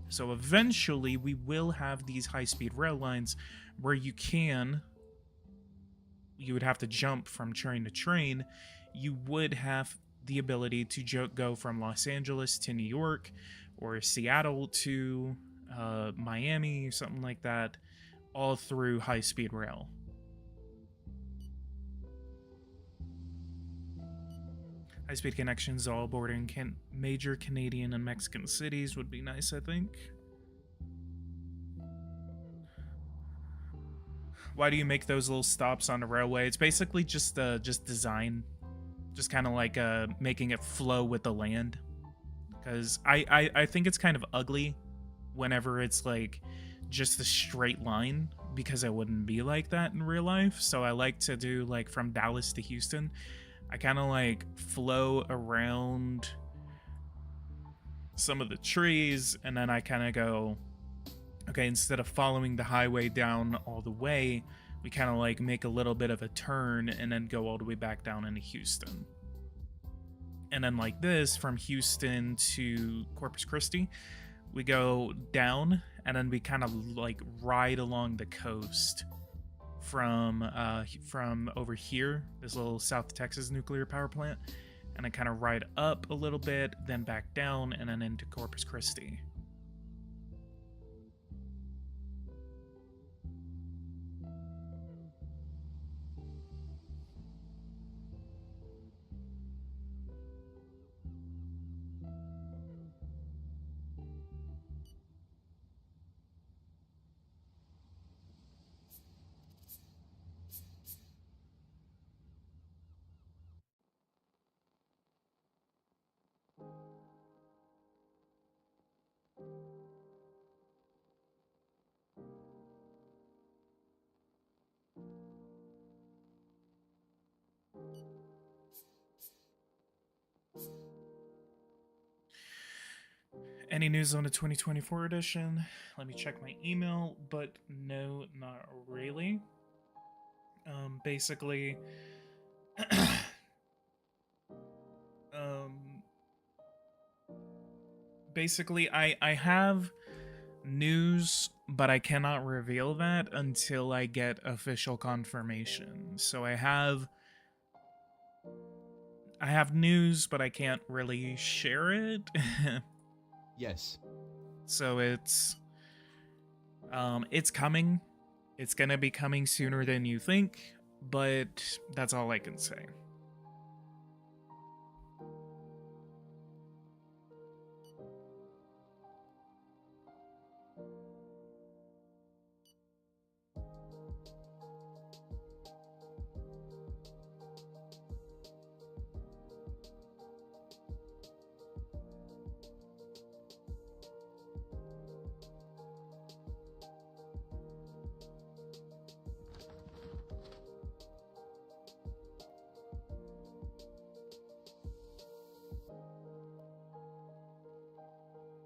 So eventually we will have these high-speed rail lines where you would have to jump from train to train. You would have the ability to go from Los Angeles to New York, or Seattle to Miami, something like that, all through high-speed rail. High-speed connections all bordering major Canadian and Mexican cities would be nice, I think. Why do you make those little stops on the railway? It's basically just design, just kind of like making it flow with the land. Because I think it's kind of ugly whenever it's like just a straight line, because it wouldn't be like that in real life. So I like to do like from Dallas to Houston. I kind of like flow around some of the trees, and then I kind of go, okay, instead of following the highway down all the way, we kind of like make a little bit of a turn and then go all the way back down into Houston. And then like this, from Houston to Corpus Christi, we go down and then we kind of like ride along the coast from over here, this little South Texas nuclear power plant, and then kind of ride up a little bit, then back down, and then into Corpus Christi. Any news on the 2024 edition? Let me check my email, but no, not really. Basically, I have news, but I cannot reveal that until I get official confirmation. So I have news, but I can't really share it. Yes. So it's coming. It's gonna be coming sooner than you think, but that's all I can say.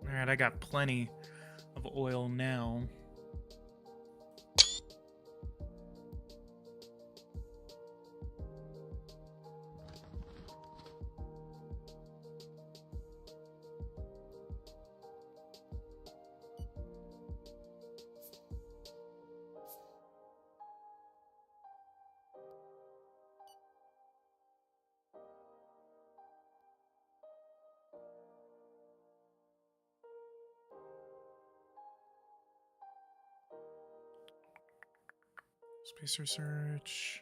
Alright, I got plenty of oil now. Space research.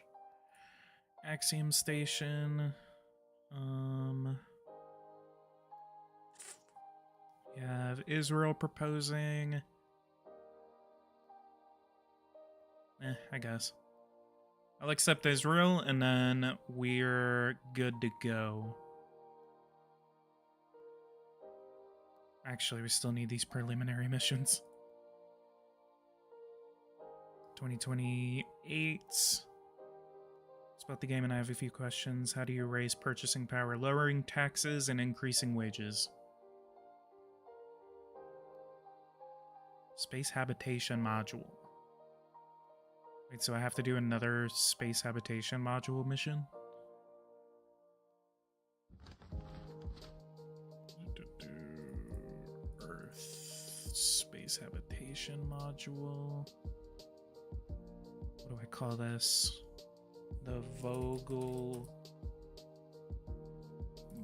Axiom station. You have Israel proposing. I guess. I'll accept Israel, and then we're good to go. Actually, we still need these preliminary missions. 2028. It's about the game, and I have a few questions. How do you raise purchasing power? Lowering taxes and increasing wages. Space habitation module. Wait, so I have to do another space habitation module mission? Earth space habitation module. What do I call this? The Vogel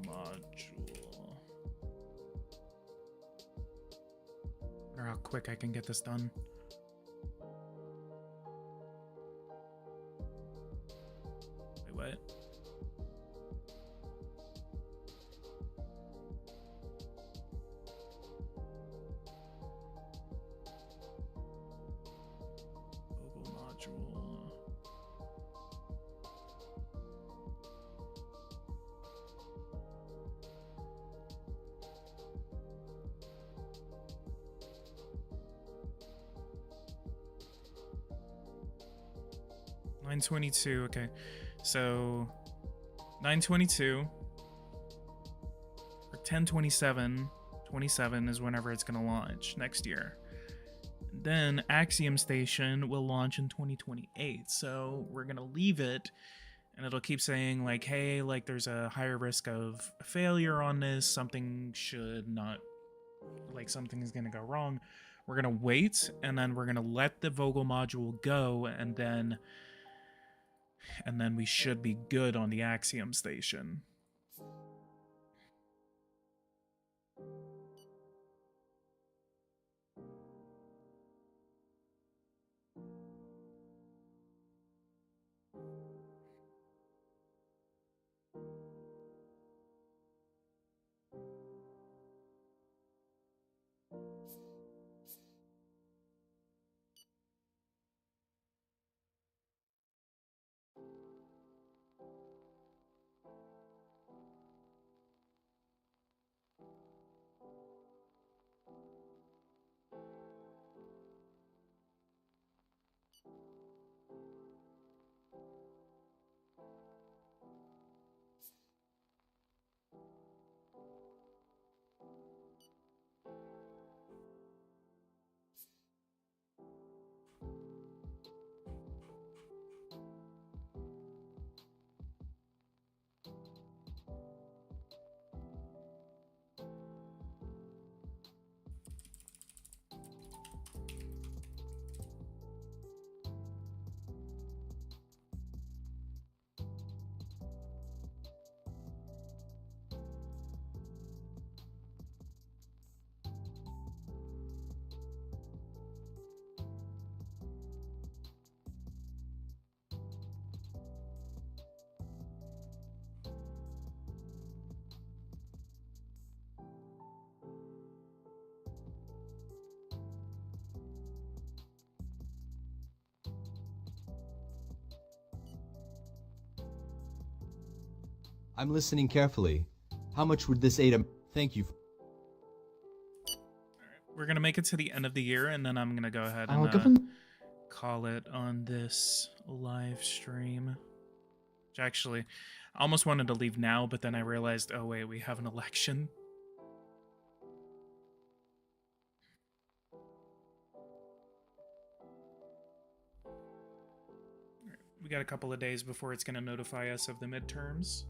module. I wonder how quick I can get this done. Wait, what? Vogel module. $922, okay. So 922 or 1027 is whenever it's gonna launch next year. Then Axiom Station will launch in 2028. So we're gonna leave it and it'll keep saying like, hey, like there's a higher risk of failure on this, something should not, like something is gonna go wrong. We're gonna wait, and then we're gonna let the Vogel module go, and then we should be good on the Axiom Station. I'm listening carefully. How much would this aid? Thank you. We're gonna make it to the end of the year, and then I'm gonna go ahead Our and government. call it on this live stream. Which actually, I almost wanted to leave now, but then I realized, oh wait, we have an election. We got a couple of days before it's gonna notify us of the midterms.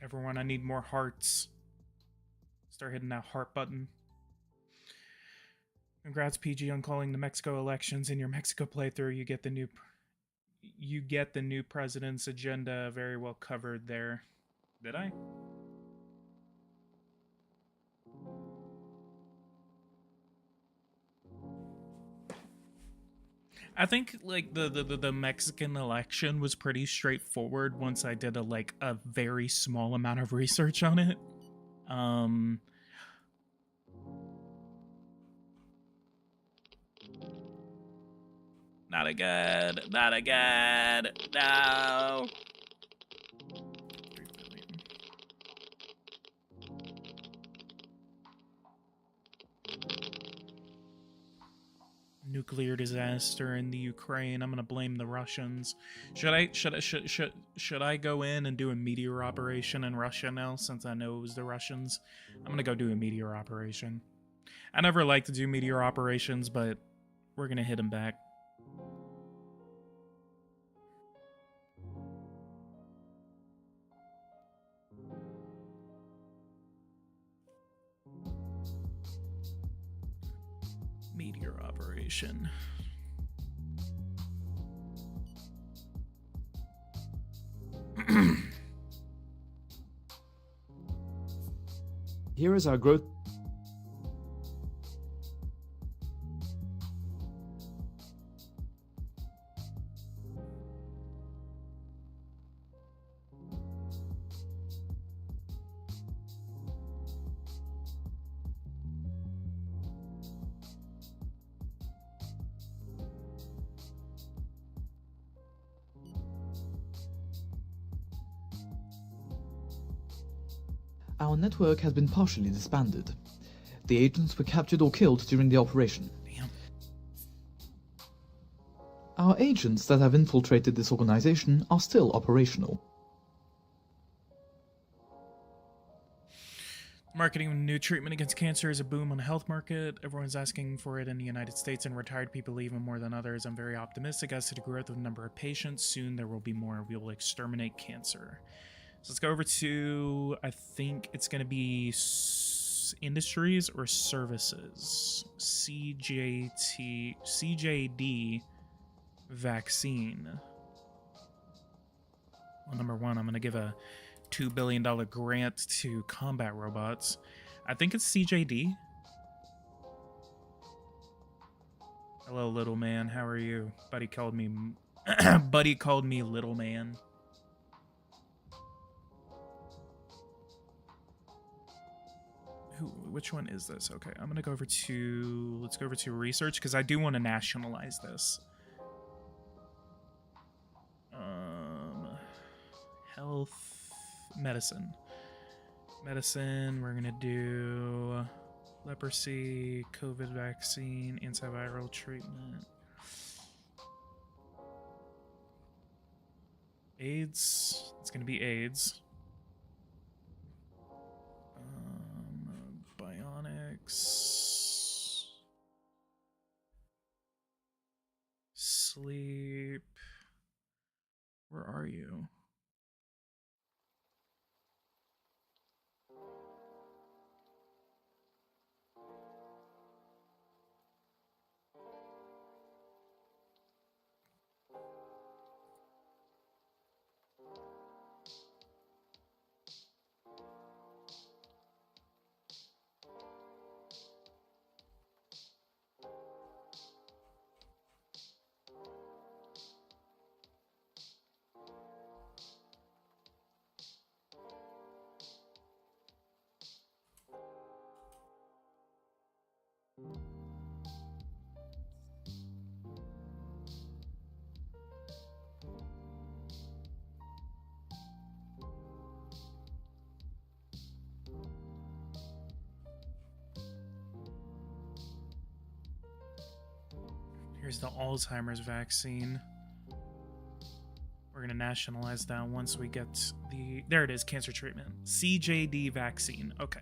Everyone, I need more hearts. Start hitting that heart button. Congrats, PG, on calling the Mexico elections. In your Mexico playthrough, you get the new president's agenda very well covered there. Did I? I think like the Mexican election was pretty straightforward once I did a very small amount of research on it. Not again. Not again. No. 3 billion. Nuclear disaster in the Ukraine. I'm gonna blame the Russians. Should I go in and do a meteor operation in Russia now, since I know it was the Russians? I'm gonna go do a meteor operation. I never like to do meteor operations, but we're gonna hit them back. Meteor operation. Here is our growth. Our network has been partially disbanded. The agents were captured or killed during the operation. Damn. Our agents that have infiltrated this organization are still operational. Marketing of new treatment against cancer is a boom on the health market. Everyone's asking for it in the United States, and retired people even more than others. I'm very optimistic as to the growth of the number of patients. Soon there will be more. We will exterminate cancer. So let's go over to, I think it's going to be industries or services. CJD vaccine. Well, number one, I'm going to give a $2 billion grant to combat robots. I think it's CJD. Hello, little man. How are you? Buddy called me little man. Which one is this? Okay, I'm gonna go over to, let's go over to research, because I do want to nationalize this. Health, medicine, we're gonna do leprosy, COVID vaccine, antiviral treatment, AIDS, it's gonna be AIDS. Bionics, sleep, where are you? Here's the Alzheimer's vaccine. We're going to nationalize that once we get the... There it is, cancer treatment. CJD vaccine. Okay.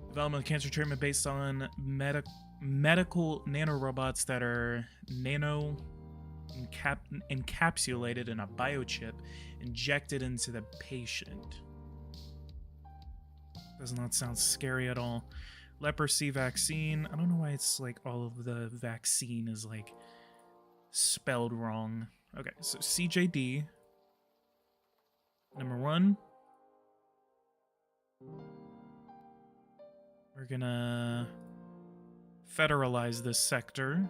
Development of cancer treatment based on medical nanorobots that are encapsulated in a biochip injected into the patient. Does not sound scary at all. Leprosy vaccine. I don't know why it's like all of the vaccine is like spelled wrong. Okay, so CJD. Number 1. We're gonna federalize this sector.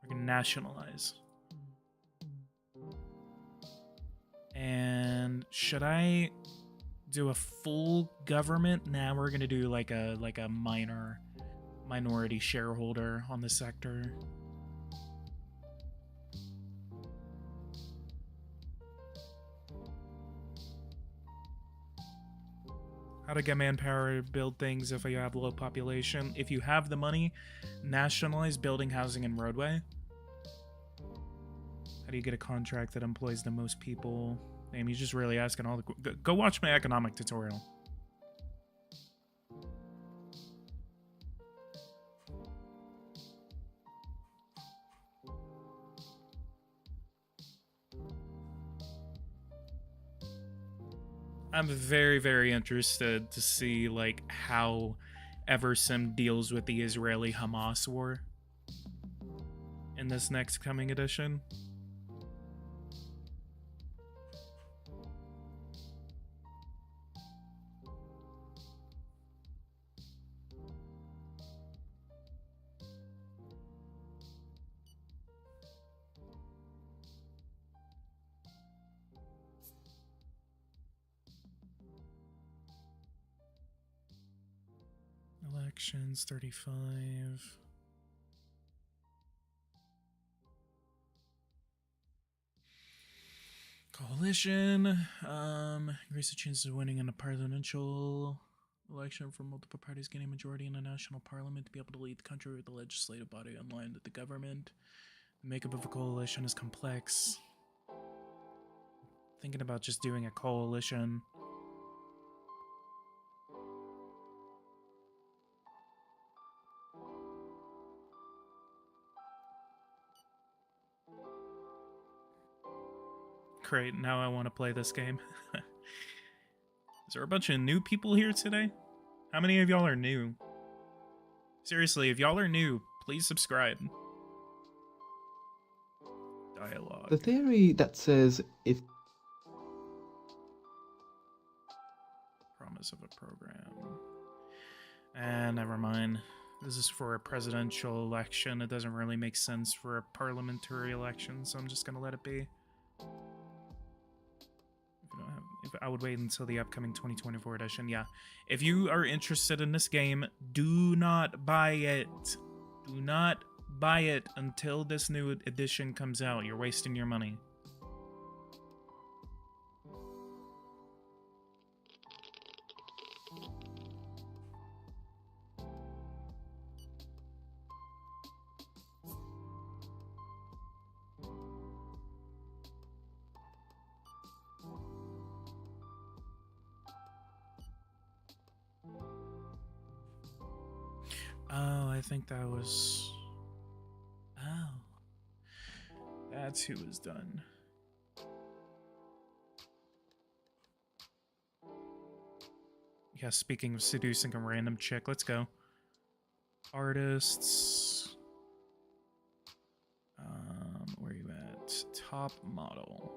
We're gonna nationalize. And should I do a full government? Nah, we're gonna do like a minority shareholder on the sector. How to get manpower to build things if you have low population. If you have the money, nationalize building, housing, and roadway. How do you get a contract that employs the most people? Damn, he's just really asking all the... Go watch my economic tutorial. I'm very, very interested to see like how Eversim deals with the Israeli-Hamas war in this next coming edition. Elections 35. Coalition. Increase the chances of winning in a presidential election for multiple parties getting a majority in a national parliament to be able to lead the country with the legislative body aligned with the government. The makeup of a coalition is complex. Thinking about just doing a coalition. Great, now I want to play this game. Is there a bunch of new people here today? How many of y'all are new? Seriously, if y'all are new, please subscribe. Dialogue. The theory that says if... Promise of a program. And never mind. This is for a presidential election. It doesn't really make sense for a parliamentary election, so I'm just gonna let it be. If I would wait until the upcoming 2024 edition. Yeah. If you are interested in this game, do not buy it. Do not buy it until this new edition comes out. You're wasting your money. Oh, I think that was... Oh. That's who was done. Yeah, speaking of seducing a random chick, let's go. Artists. Where are you at? Top model.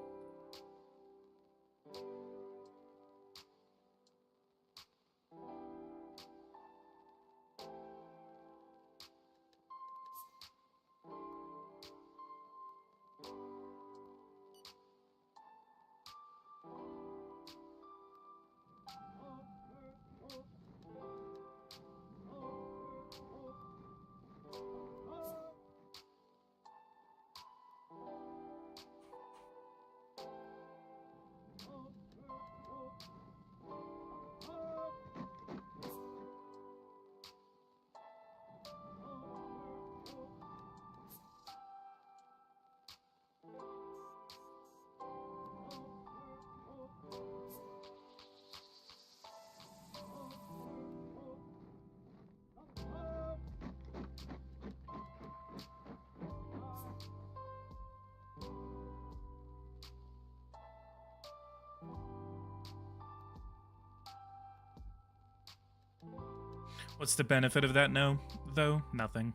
What's the benefit of that no, though? Nothing.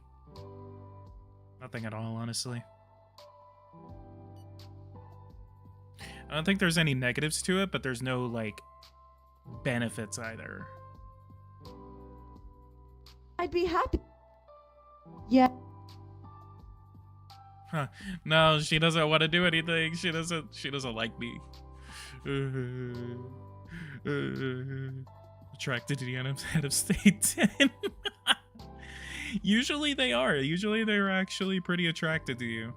Nothing at all, honestly. I don't think there's any negatives to it, but there's no, like, benefits either. I'd be happy. Yeah. Huh. No, she doesn't want to do anything. She doesn't like me. Attracted to the head of state 10. Usually they are. Usually they're actually pretty attracted to you.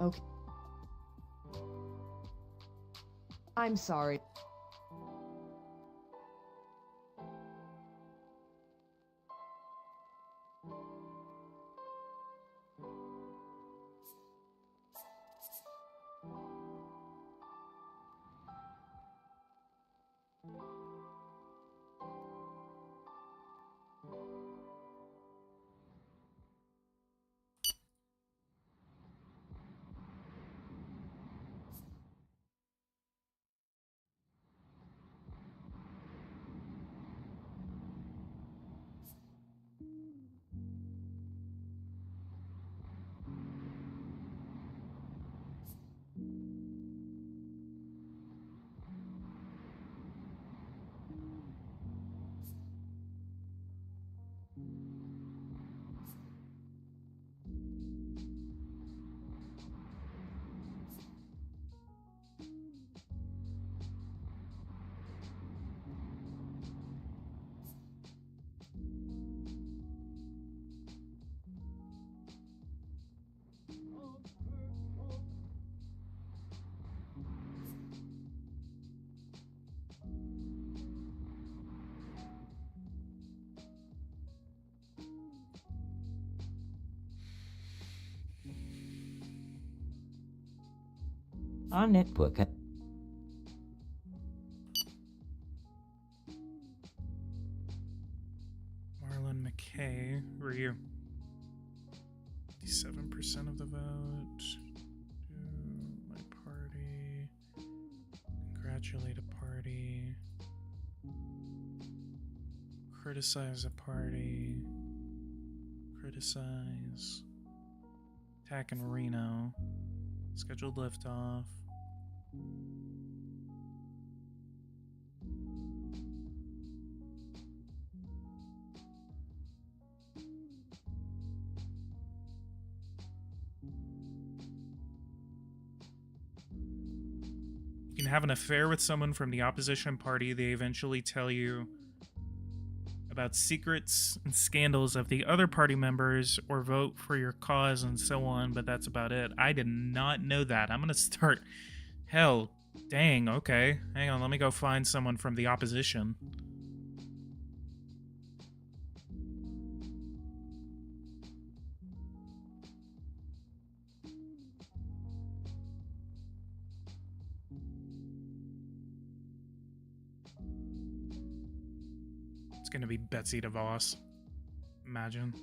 Okay. I'm sorry. Our network. Marlon McKay, who are you? 57% of the vote. My party. Congratulate a party. Criticize a party. Criticize. Attack in Reno. Scheduled liftoff. You can have an affair with someone from the opposition party. They eventually tell you about secrets and scandals of the other party members or vote for your cause and so on, but that's about it. I did not know that. I'm gonna start... Hell, dang, okay. Hang on, let me go find someone from the opposition. It's gonna be Betsy DeVos. Imagine.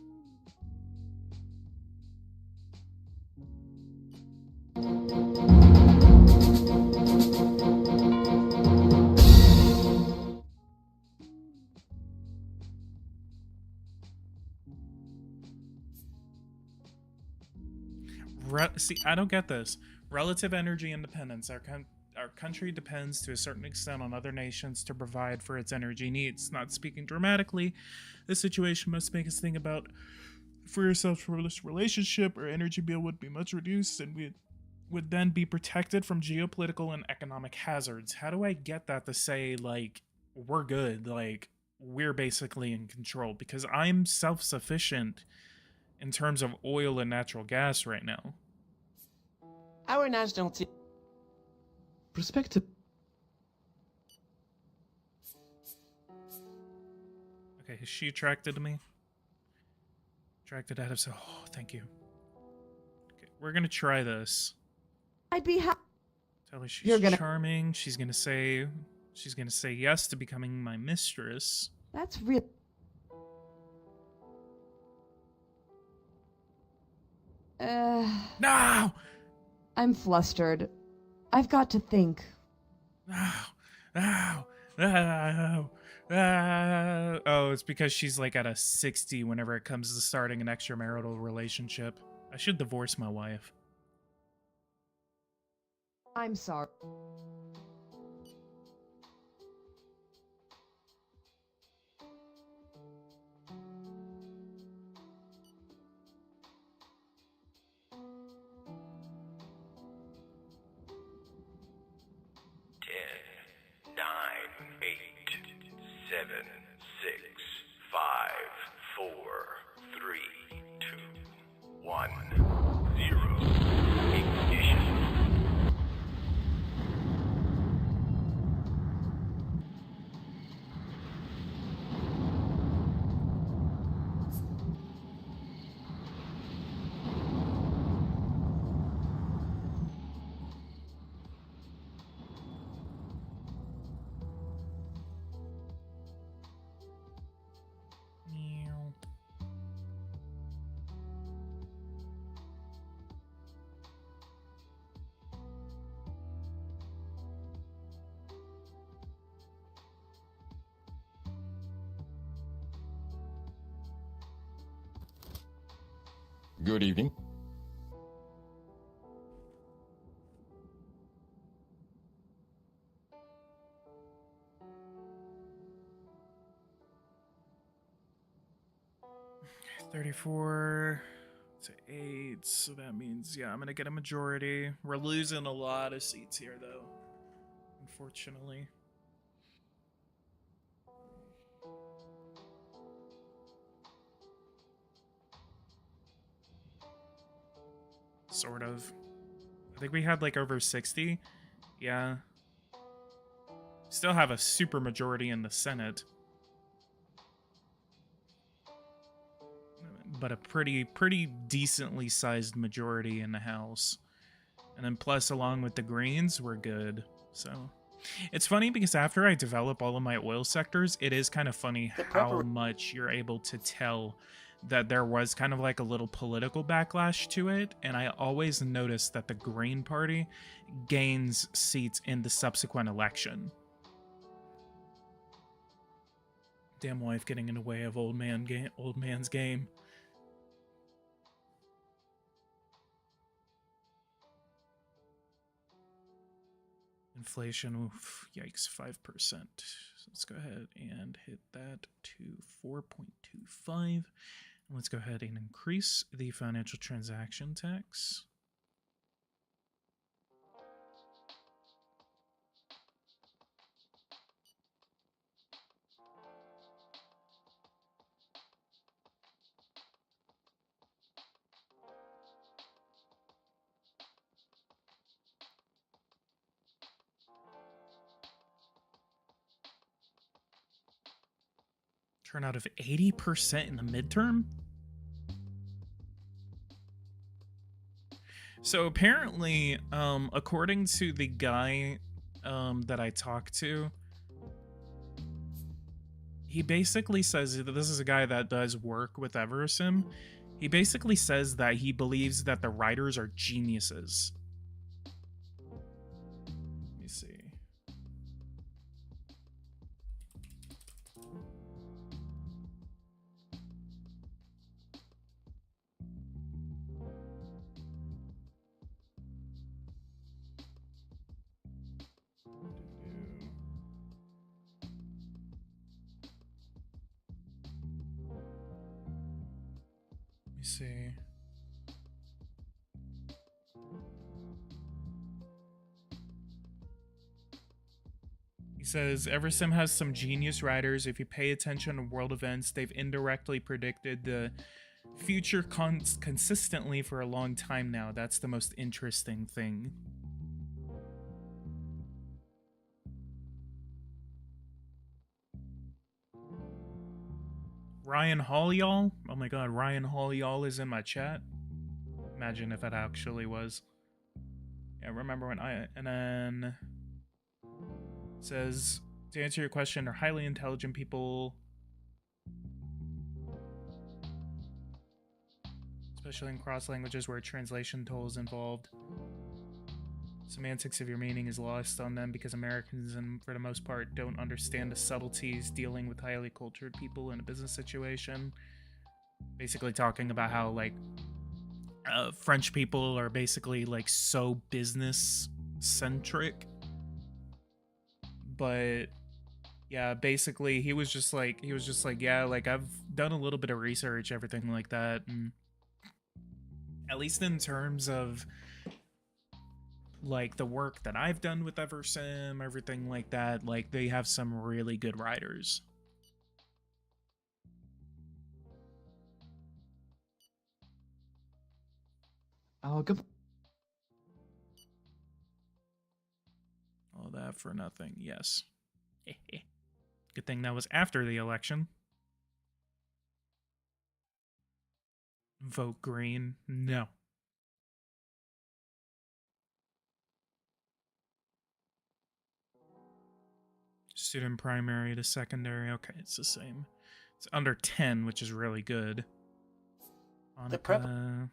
See, I don't get this. Relative energy independence. Our country depends to a certain extent on other nations to provide for its energy needs. Not speaking dramatically, this situation must make us think about for yourself for this relationship, our energy bill would be much reduced and we would then be protected from geopolitical and economic hazards. How do I get that to say, like, we're good, like, we're basically in control? Because I'm self-sufficient in terms of oil and natural gas right now. Our national team. Perspective. Okay, is she attracted to me? Attracted out of... Oh, thank you. Okay, we're gonna try this. I'd be happy. Tell her she's charming. She's gonna say yes to becoming my mistress. That's real. No! I'm flustered. I've got to think. Ow! Ow! Ow! Oh, it's because she's like at a 60 whenever it comes to starting an extramarital relationship. I should divorce my wife. I'm sorry. Good evening. $34 to 8, so that means, yeah, I'm gonna get a majority. We're losing a lot of seats here, though, unfortunately. Sort of. I think we had like over 60. Yeah. Still have a super majority in the Senate. But a pretty decently sized majority in the House. And then plus along with the Greens, we're good. So it's funny because after I develop all of my oil sectors, it is kind of funny how much you're able to tell that there was kind of like a little political backlash to it. And I always notice that the Green Party gains seats in the subsequent election. Damn wife getting in the way of old man's game. Inflation, oof, yikes, 5%. So let's go ahead and hit that to 4.25. And let's go ahead and increase the financial transaction tax. Turnout of 80% in the midterm? So apparently, according to the guy that I talked to, he basically says that this is a guy that does work with Eversim. He basically says that he believes that the writers are geniuses. Let me see. See. He says, Eversim has some genius writers. If you pay attention to world events, they've indirectly predicted the future consistently for a long time now. That's the most interesting thing. Ryan Hall, y'all? Oh my god, Ryan Hall, y'all is in my chat. Imagine if it actually was. Yeah, remember when and then it says, to answer your question, are highly intelligent people especially in cross languages where translation toll is involved. Semantics of your meaning is lost on them because Americans, and for the most part, don't understand the subtleties dealing with highly cultured people in a business situation. Basically talking about how, like, French people are basically, like, so business-centric. But, yeah, basically, he was just like, yeah, like, I've done a little bit of research, everything like that, and at least in terms of like the work that I've done with Eversim, everything like that, like they have some really good writers. Oh, good. All that for nothing, yes. Good thing that was after the election. Vote green? No. Student primary to secondary. Okay, it's the same. It's under 10, which is really good. Hanukkah.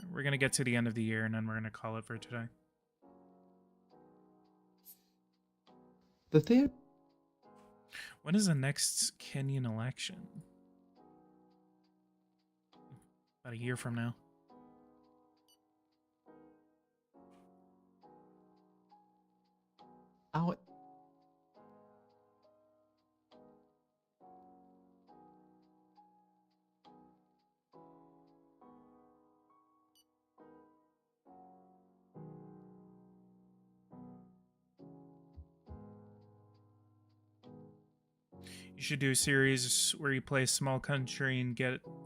We're going to get to the end of the year, and then we're going to call it for today. The theory. When is the next Kenyan election? About a year from now. Our You should do a series where you play a small country and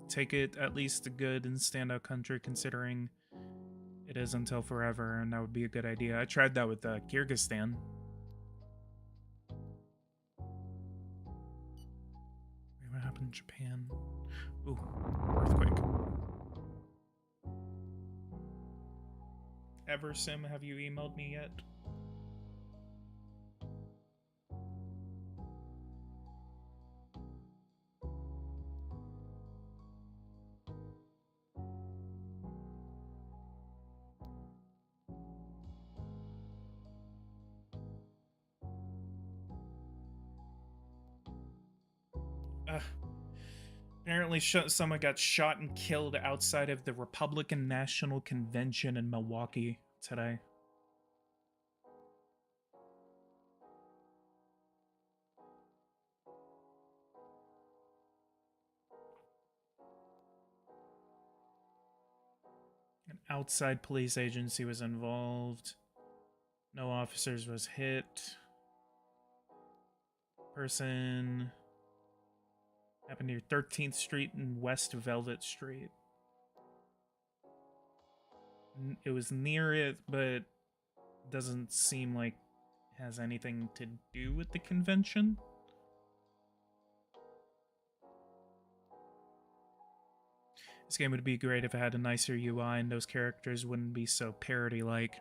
take it at least a good and standout country, considering it is until forever, and that would be a good idea. I tried that with Kyrgyzstan. Wait, what happened in Japan? Ooh, earthquake. Eversim, have you emailed me yet? Apparently someone got shot and killed outside of the Republican National Convention in Milwaukee today. An outside police agency was involved. No officers was hit. Person happened near 13th Street and West Velvet Street. It was near it, but doesn't seem like it has anything to do with the convention. This game would be great if it had a nicer UI and those characters wouldn't be so parody-like.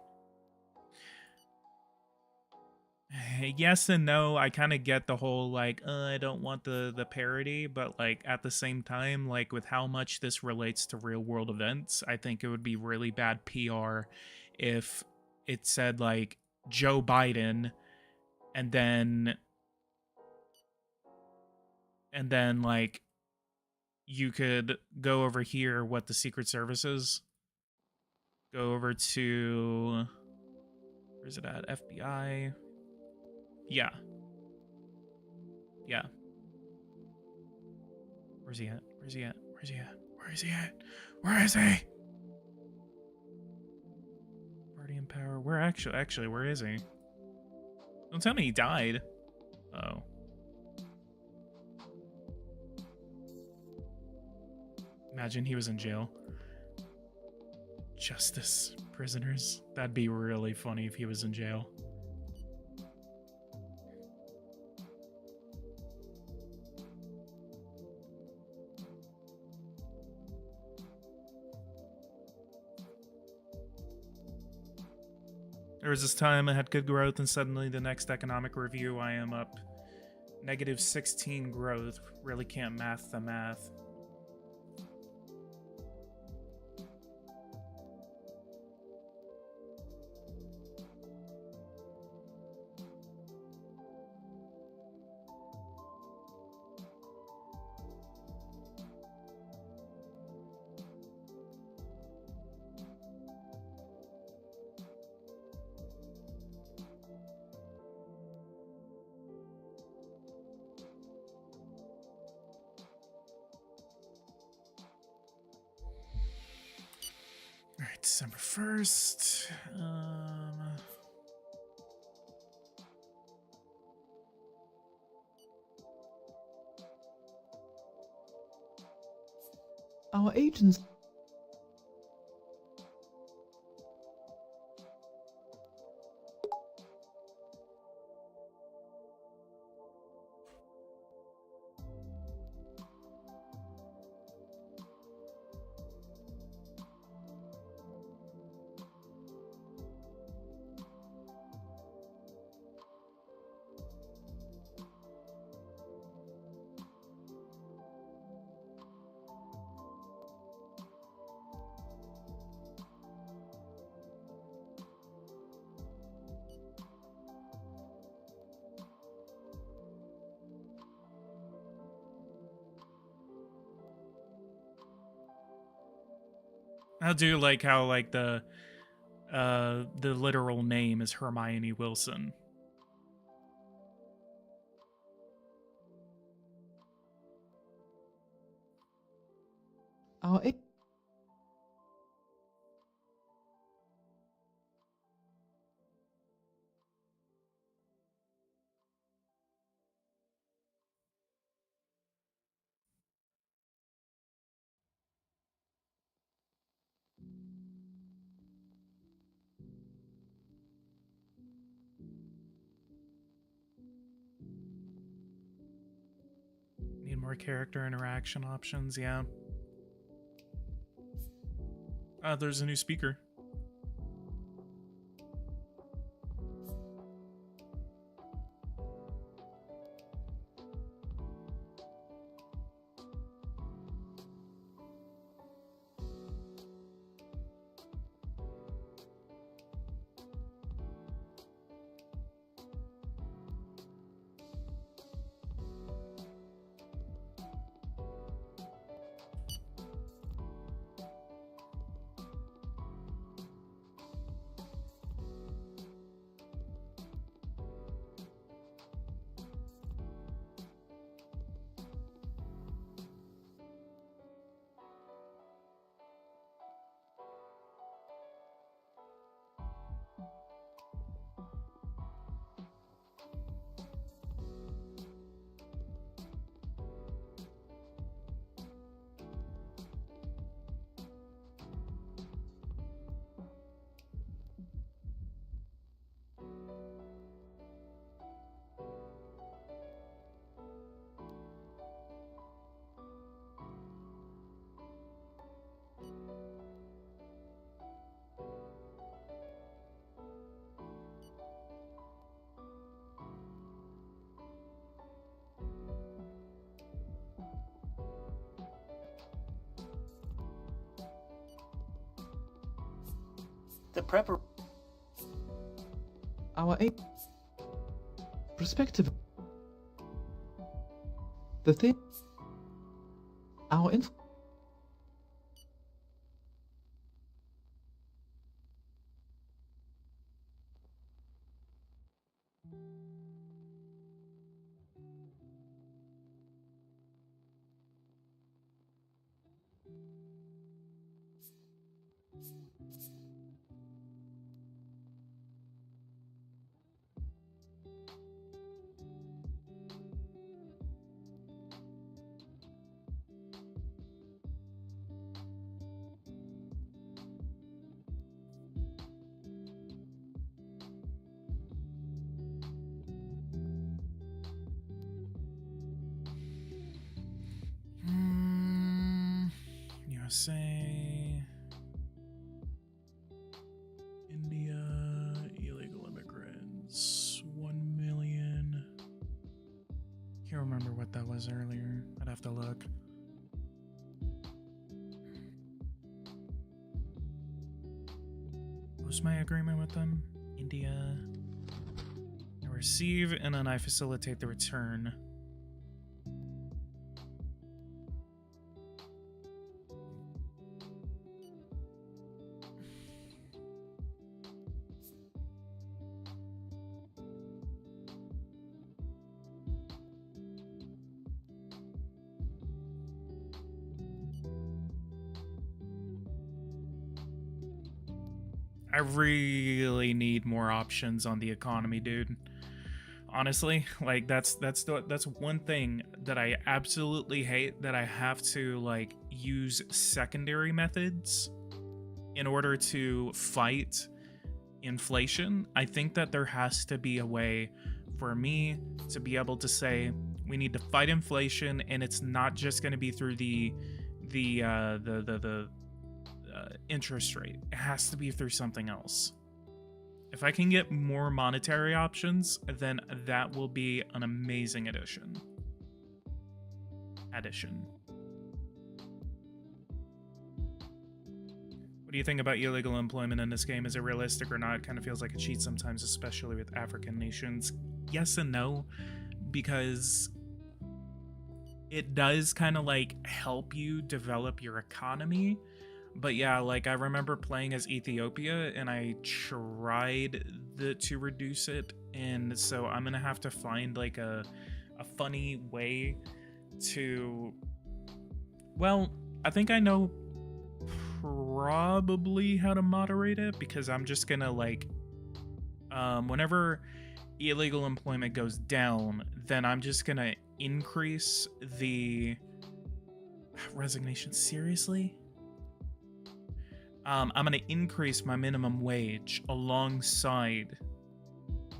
Yes and no. I kind of get the whole, like, I don't want the parody, but, like, at the same time, like, with how much this relates to real-world events, I think it would be really bad PR if it said, like, Joe Biden, and then, like, you could go over here, what the Secret Service is. Go over to, where's it at? FBI. Yeah. Yeah. Where's he at? Where's he at? Where's he at? Where is he at? Where is he? Party in power. Where actually, where is he? Don't tell me he died. Oh. Imagine he was in jail. Justice prisoners. That'd be really funny if he was in jail. There was this time I had good growth, and suddenly the next economic review I am up -16 growth. Really can't math the math. All right, December 1st. Our agents. I do like how like the literal name is Hermione Wilson. Our Need more character interaction options, yeah. There's a new speaker. The prepper. Our perspective. The thing. Our inf. USA, India, illegal immigrants, 1 million. Can't remember what that was earlier. I'd have to look. What was my agreement with them? India. I receive and then I facilitate the return. I really need more options on the economy, dude. Honestly, like that's one thing that I absolutely hate, that I have to like use secondary methods in order to fight inflation. I think that there has to be a way for me to be able to say we need to fight inflation, and it's not just going to be through the interest rate. It has to be through something else. If I can get more monetary options, then that will be an amazing addition. What do you think about illegal employment in this game? Is it realistic or not? It kind of feels like a cheat sometimes, especially with African nations. Yes and no, because it does kind of like help you develop your economy. But yeah, like I remember playing as Ethiopia and I tried to reduce it, and so I'm gonna have to find like a funny way to, well, I think I know probably how to moderate it, because I'm just gonna like whenever illegal employment goes down, then I'm just gonna increase the resignation. Seriously? I'm going to increase my minimum wage alongside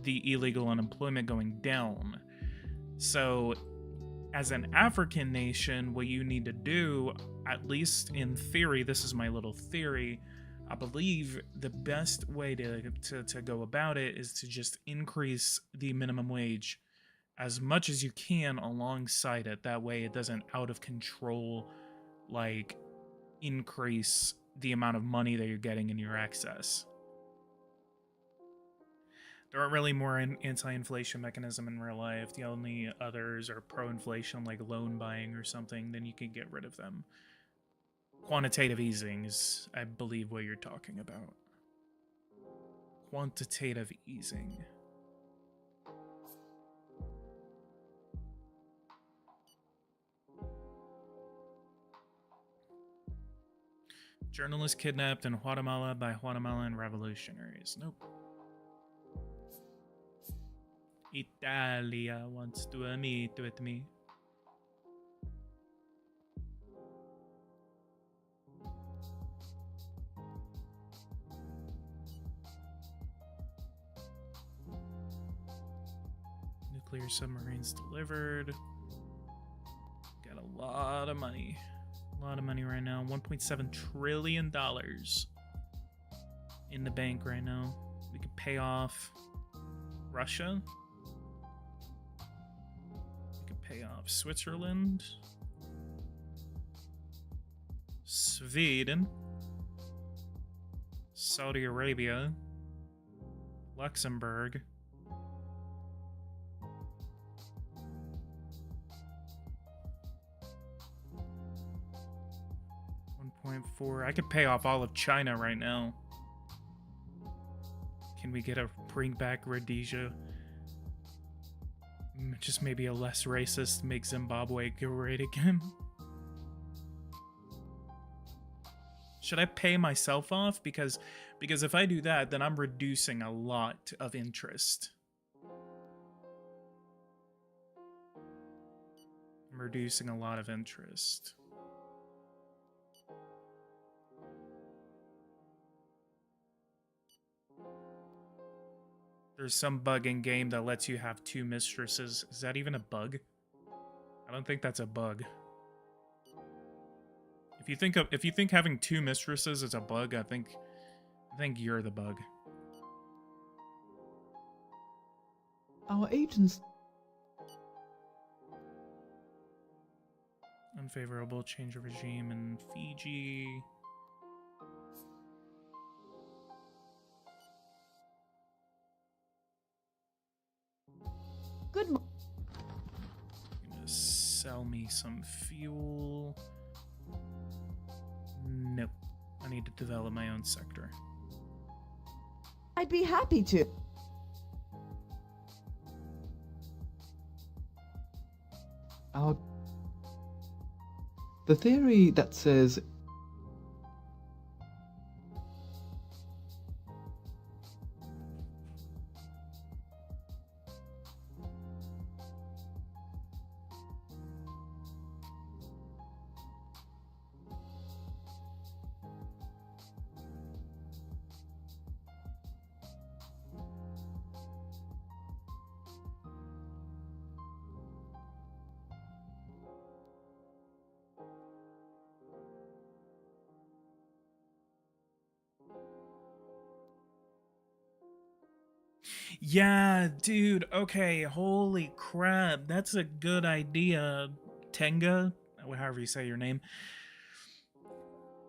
the illegal unemployment going down. So, as an African nation, what you need to do, at least in theory, this is my little theory, I believe the best way to go about it is to just increase the minimum wage as much as you can alongside it. That way it doesn't out of control, like, increase the amount of money that you're getting in your excess. There aren't really more anti-inflation mechanism in real life. The only others are pro-inflation, like loan buying or something. Then you can get rid of them. Quantitative easing is, I believe, what you're talking about. Quantitative easing. Journalist kidnapped in Guatemala by Guatemalan revolutionaries. Nope. Italia wants to meet with me. Nuclear submarines delivered. Got a lot of money. A lot of money right now. $1.7 trillion in the bank right now. We could pay off Russia. We could pay off Switzerland. Sweden. Saudi Arabia. Luxembourg. 1.4. I could pay off all of China right now. Can we get a bring back Rhodesia? Just maybe a less racist, make Zimbabwe great again. Should I pay myself off? Because if I do that, then I'm reducing a lot of interest. I'm reducing a lot of interest. There's some bug in game that lets you have 2 mistresses. Is that even a bug? I don't think that's a bug. If you think having 2 mistresses is a bug, I think you're the bug. Our agents... Unfavorable change of regime in Fiji. Good morning. Gonna sell me some fuel. Nope. I need to develop my own sector. I'd be happy to. The theory that says Yeah, dude. Okay, holy crap. That's a good idea. Tenga, however you say your name.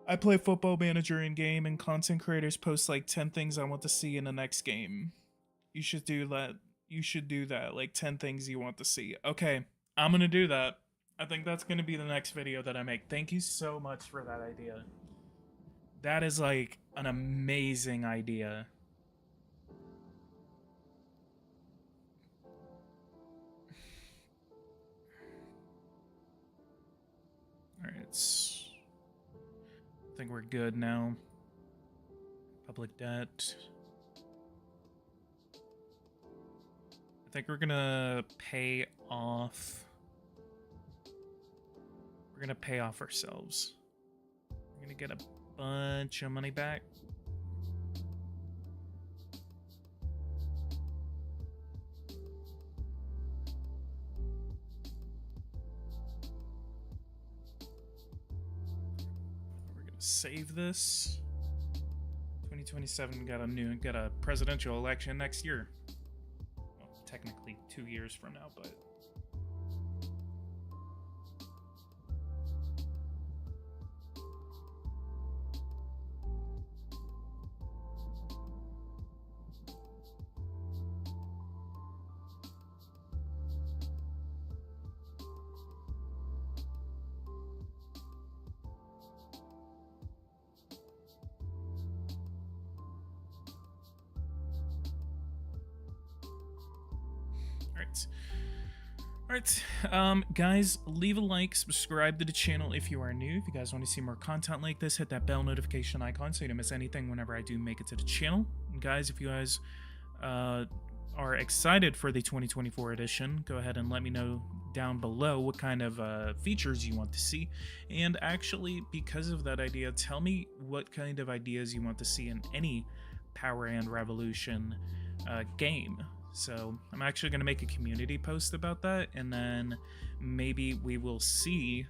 I play Football Manager in game, and content creators post like 10 things I want to see in the next game. You should do that. You should do that. Like 10 things you want to see. Okay, I'm gonna do that. I think that's gonna be the next video that I make. Thank you so much for that idea. That is like an amazing idea. Alright, I think we're good now. Public debt. I think we're gonna pay off. We're gonna pay off ourselves. We're gonna get a bunch of money back. We're gonna save this. 2027 got a presidential election next year. Well, technically 2 years from now, but Alright, guys, leave a like, subscribe to the channel if you are new. If you guys want to see more content like this, hit that bell notification icon so you don't miss anything whenever I do make it to the channel. And guys, if you guys are excited for the 2024 edition, go ahead and let me know down below what kind of features you want to see. And actually, because of that idea, tell me what kind of ideas you want to see in any Power and Revolution game. So I'm actually going to make a community post about that, and then maybe we will see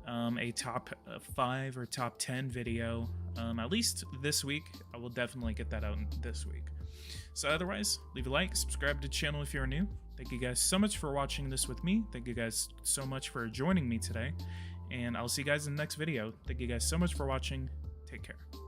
a top 5 or top 10 video at least this week. I will definitely get that out this week. So otherwise, leave a like, subscribe to the channel if you're new. Thank you guys so much for watching this with me. Thank you guys so much for joining me today, and I'll see you guys in the next video. Thank you guys so much for watching. Take care.